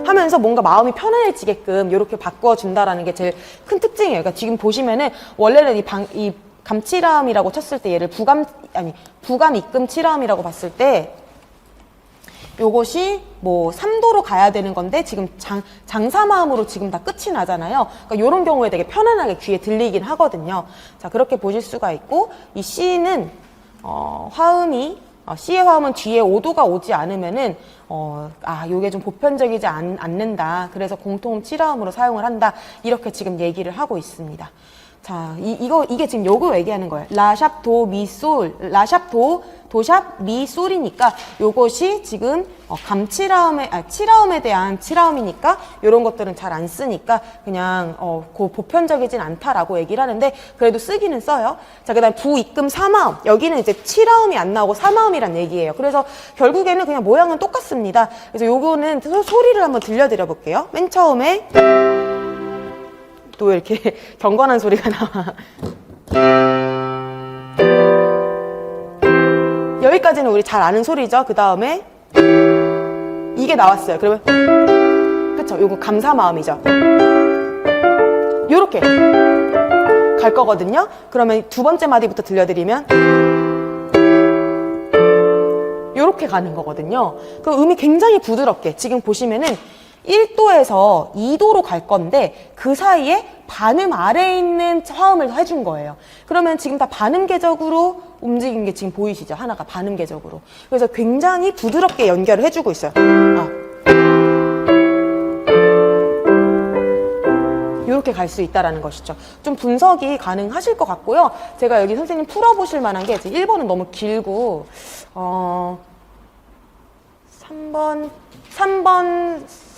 하면서 뭔가 마음이 편안해지게끔 이렇게 바꿔준다라는 게 제일 큰 특징이에요. 그러니까 지금 보시면은 원래는 이 감칠화음이라고 쳤을 때 얘를 부감 입금 칠화음이라고 봤을 때 요것이 뭐 3도로 가야 되는 건데 지금 장사마음으로 지금 다 끝이 나잖아요. 그러니까 이런 경우에 되게 편안하게 귀에 들리긴 하거든요. 자, 그렇게 보실 수가 있고, 이 C는 C의 화음은 뒤에 5도가 오지 않으면은 요게 좀 보편적이지 않는다. 그래서 공통음 7화음으로 사용을 한다. 이렇게 지금 얘기를 하고 있습니다. 자, 이게 지금 요거 얘기하는 거예요. 라샵, 도, 미, 솔. 라샵, 도샵, 미, 솔이니까 요것이 지금 칠화음에 대한 칠화음이니까 요런 것들은 잘 안 쓰니까 그냥 보편적이진 않다라고 얘기를 하는데, 그래도 쓰기는 써요. 자, 그 다음 부, 입금, 사마음. 여기는 이제 칠화음이 안 나오고 사마음이란 얘기예요. 그래서 결국에는 그냥 모양은 똑같습니다. 그래서 요거는 소리를 한번 들려드려 볼게요. 맨 처음에 또 이렇게 경건한 소리가 나와. 여기까지는 우리 잘 아는 소리죠. 그 다음에 이게 나왔어요. 그러면 그쵸, 요거 감사마음이죠. 요렇게 갈 거거든요. 그러면 두 번째 마디부터 들려드리면 요렇게 가는 거거든요. 그 음이 굉장히 부드럽게 지금 보시면은 1도에서 2도로 갈 건데 그 사이에 반음 아래에 있는 화음을 해준 거예요. 그러면 지금 다 반음계적으로 움직인 게 지금 보이시죠? 하나가 반음계적으로. 그래서 굉장히 부드럽게 연결을 해주고 있어요. 이렇게 갈 수 있다는 것이죠. 좀 분석이 가능하실 것 같고요. 제가 여기 선생님 풀어보실 만한 게 1번은 너무 길고 3번,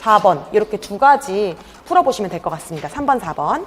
4번 이렇게 두 가지 풀어보시면 될 것 같습니다. 3번, 4번.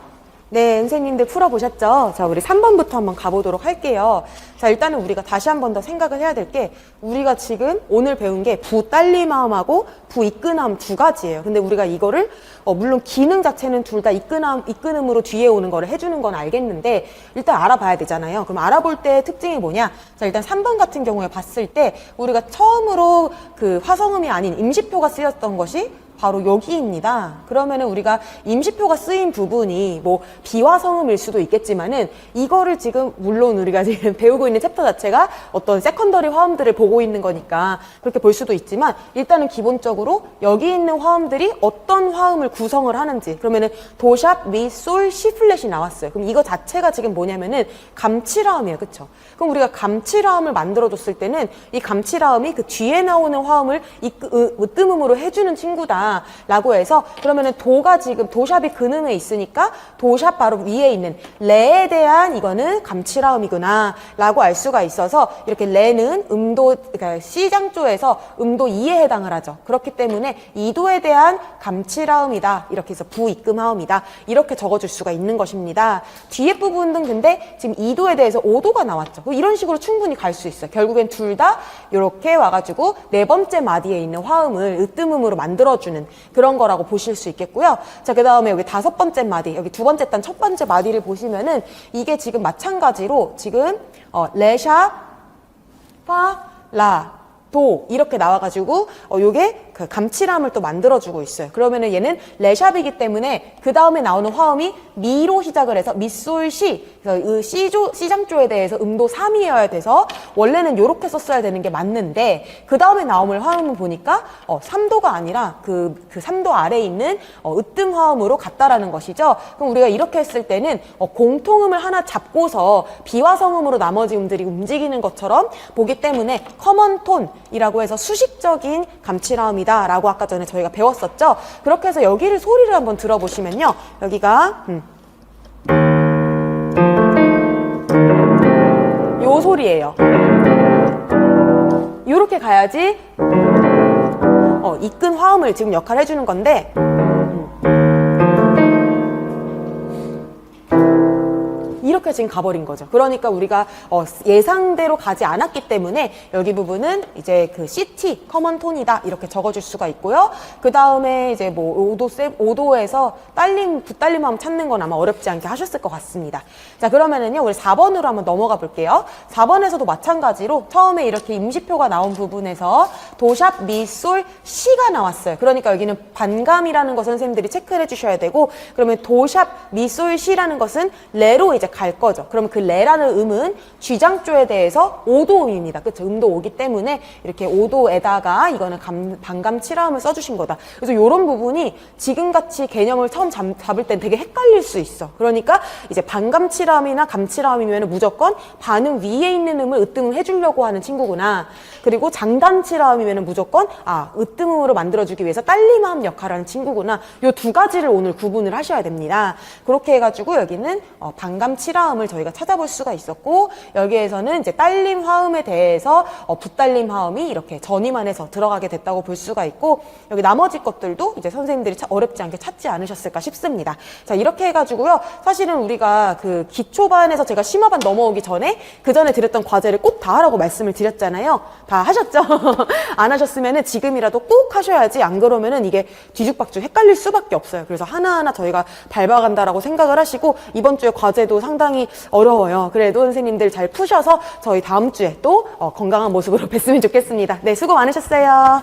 네, 선생님들 풀어보셨죠? 자, 우리 3번부터 한번 가보도록 할게요. 자, 일단은 우리가 다시 한 번 더 생각을 해야 될 게, 우리가 지금 오늘 배운 게 부딸리마음하고 부이끈함 두 가지예요. 근데 우리가 이거를 물론 기능 자체는 둘 다 이끈음으로 뒤에 오는 거를 해주는 건 알겠는데 일단 알아봐야 되잖아요. 그럼 알아볼 때 특징이 뭐냐? 자, 일단 3번 같은 경우에 봤을 때 우리가 처음으로 그 화성음이 아닌 임시표가 쓰였던 것이 바로 여기입니다. 그러면은 우리가 임시표가 쓰인 부분이 뭐 비화성음일 수도 있겠지만은 이거를 지금 물론 우리가 지금 배우고 있는 챕터 자체가 어떤 세컨더리 화음들을 보고 있는 거니까 그렇게 볼 수도 있지만 일단은 기본적으로 여기 있는 화음들이 어떤 화음을 구성을 하는지 그러면은 도샵, 미, 솔, 시 플랫이 나왔어요. 그럼 이거 자체가 지금 뭐냐면은 감칠화음이에요. 그쵸? 그럼 우리가 감칠화음을 만들어줬을 때는 이 감칠화음이 그 뒤에 나오는 화음을 으뜸음으로 해주는 친구다. 라고 해서 그러면은 도가 지금 도샵이 근음에 있으니까 도샵 바로 위에 있는 레에 대한 이거는 감칠화음이구나 라고 알 수가 있어서 이렇게 레는 음도 그러니까 C장조에서 음도 2에 해당을 하죠. 그렇기 때문에 2도에 대한 감칠화음이다 이렇게 해서 부입금화음이다 이렇게 적어줄 수가 있는 것입니다. 뒤에 부분은 근데 지금 2도에 대해서 5도가 나왔죠. 이런 식으로 충분히 갈 수 있어요. 결국엔 둘 다 이렇게 와가지고 네 번째 마디에 있는 화음을 으뜸음으로 만들어주는 그런 거라고 보실 수 있겠고요. 자, 그 다음에 여기 다섯 번째 마디, 여기 두 번째 단 첫 번째 마디를 보시면은 이게 지금 마찬가지로 지금 레샤, 파, 라, 도 이렇게 나와가지고 요게 그 감칠함을 또 만들어주고 있어요. 그러면은 얘는 레샵이기 때문에 그 다음에 나오는 화음이 미로 시작을 해서 미솔시 그래서 C장조에 대해서 음도 3이어야 돼서 원래는 요렇게 썼어야 되는 게 맞는데 그 다음에 나오는 화음을 보니까 3도가 아니라 그 3도 아래에 있는 으뜸 화음으로 갔다라는 것이죠. 그럼 우리가 이렇게 했을 때는 공통음을 하나 잡고서 비화성음으로 나머지 음들이 움직이는 것처럼 보기 때문에 커먼 톤이라고 해서 수식적인 감칠화음이다 라고 아까 전에 저희가 배웠었죠. 그렇게 해서 여기를 소리를 한번 들어보시면요. 여기가 요 소리예요. 요렇게 가야지 이끈 화음을 지금 역할을 해주는 건데 이렇게 지금 가버린 거죠. 그러니까 우리가 예상대로 가지 않았기 때문에 여기 부분은 이제 그 CT, 커먼 톤이다 이렇게 적어줄 수가 있고요. 그 다음에 이제 뭐 5도에서 붓딸림 화음 찾는 건 아마 어렵지 않게 하셨을 것 같습니다. 자, 그러면은요, 우리 4번으로 한번 넘어가 볼게요. 4번에서도 마찬가지로 처음에 이렇게 임시표가 나온 부분에서 도샵, 미, 솔, 시가 나왔어요. 그러니까 여기는 반감이라는 거 선생님들이 체크를 해주셔야 되고 그러면 도샵, 미, 솔, 시라는 것은 레로 이제 갈 거죠. 그러면 그 레라는 음은 G장조에 대해서 5도음입니다. 그쵸? 음도 5기 때문에 이렇게 5도에다가 이거는 반감칠화음을 써주신 거다. 그래서 이런 부분이 지금같이 개념을 처음 잡을 땐 되게 헷갈릴 수 있어. 그러니까 이제 반감칠화음이나 감칠화음이면 무조건 반음 위에 있는 음을 으뜸을 해주려고 하는 친구구나. 그리고 장단칠화음이면 무조건 으뜸음으로 만들어주기 위해서 딸림화음 역할을 하는 친구구나. 요 두 가지를 오늘 구분을 하셔야 됩니다. 그렇게 해가지고 여기는 반감칠화음을 저희가 찾아볼 수가 있었고 여기에서는 이제 딸림 화음에 대해서 붓딸림 화음이 이렇게 전이만해서 들어가게 됐다고 볼 수가 있고 여기 나머지 것들도 이제 선생님들이 어렵지 않게 찾지 않으셨을까 싶습니다. 자, 이렇게 해가지고요. 사실은 우리가 그 기초반에서 제가 심화반 넘어오기 전에 그 전에 드렸던 과제를 꼭 다 하라고 말씀을 드렸잖아요. 다 하셨죠? 안 하셨으면은 지금이라도 꼭 하셔야지 안 그러면은 이게 뒤죽박죽 헷갈릴 수밖에 없어요. 그래서 하나하나 저희가 밟아간다라고 생각을 하시고 이번 주에 과제도 상당히 어려워요. 그래도 선생님들 잘 푸셔서 저희 다음 주에 또 건강한 모습으로 뵀으면 좋겠습니다. 네, 수고 많으셨어요.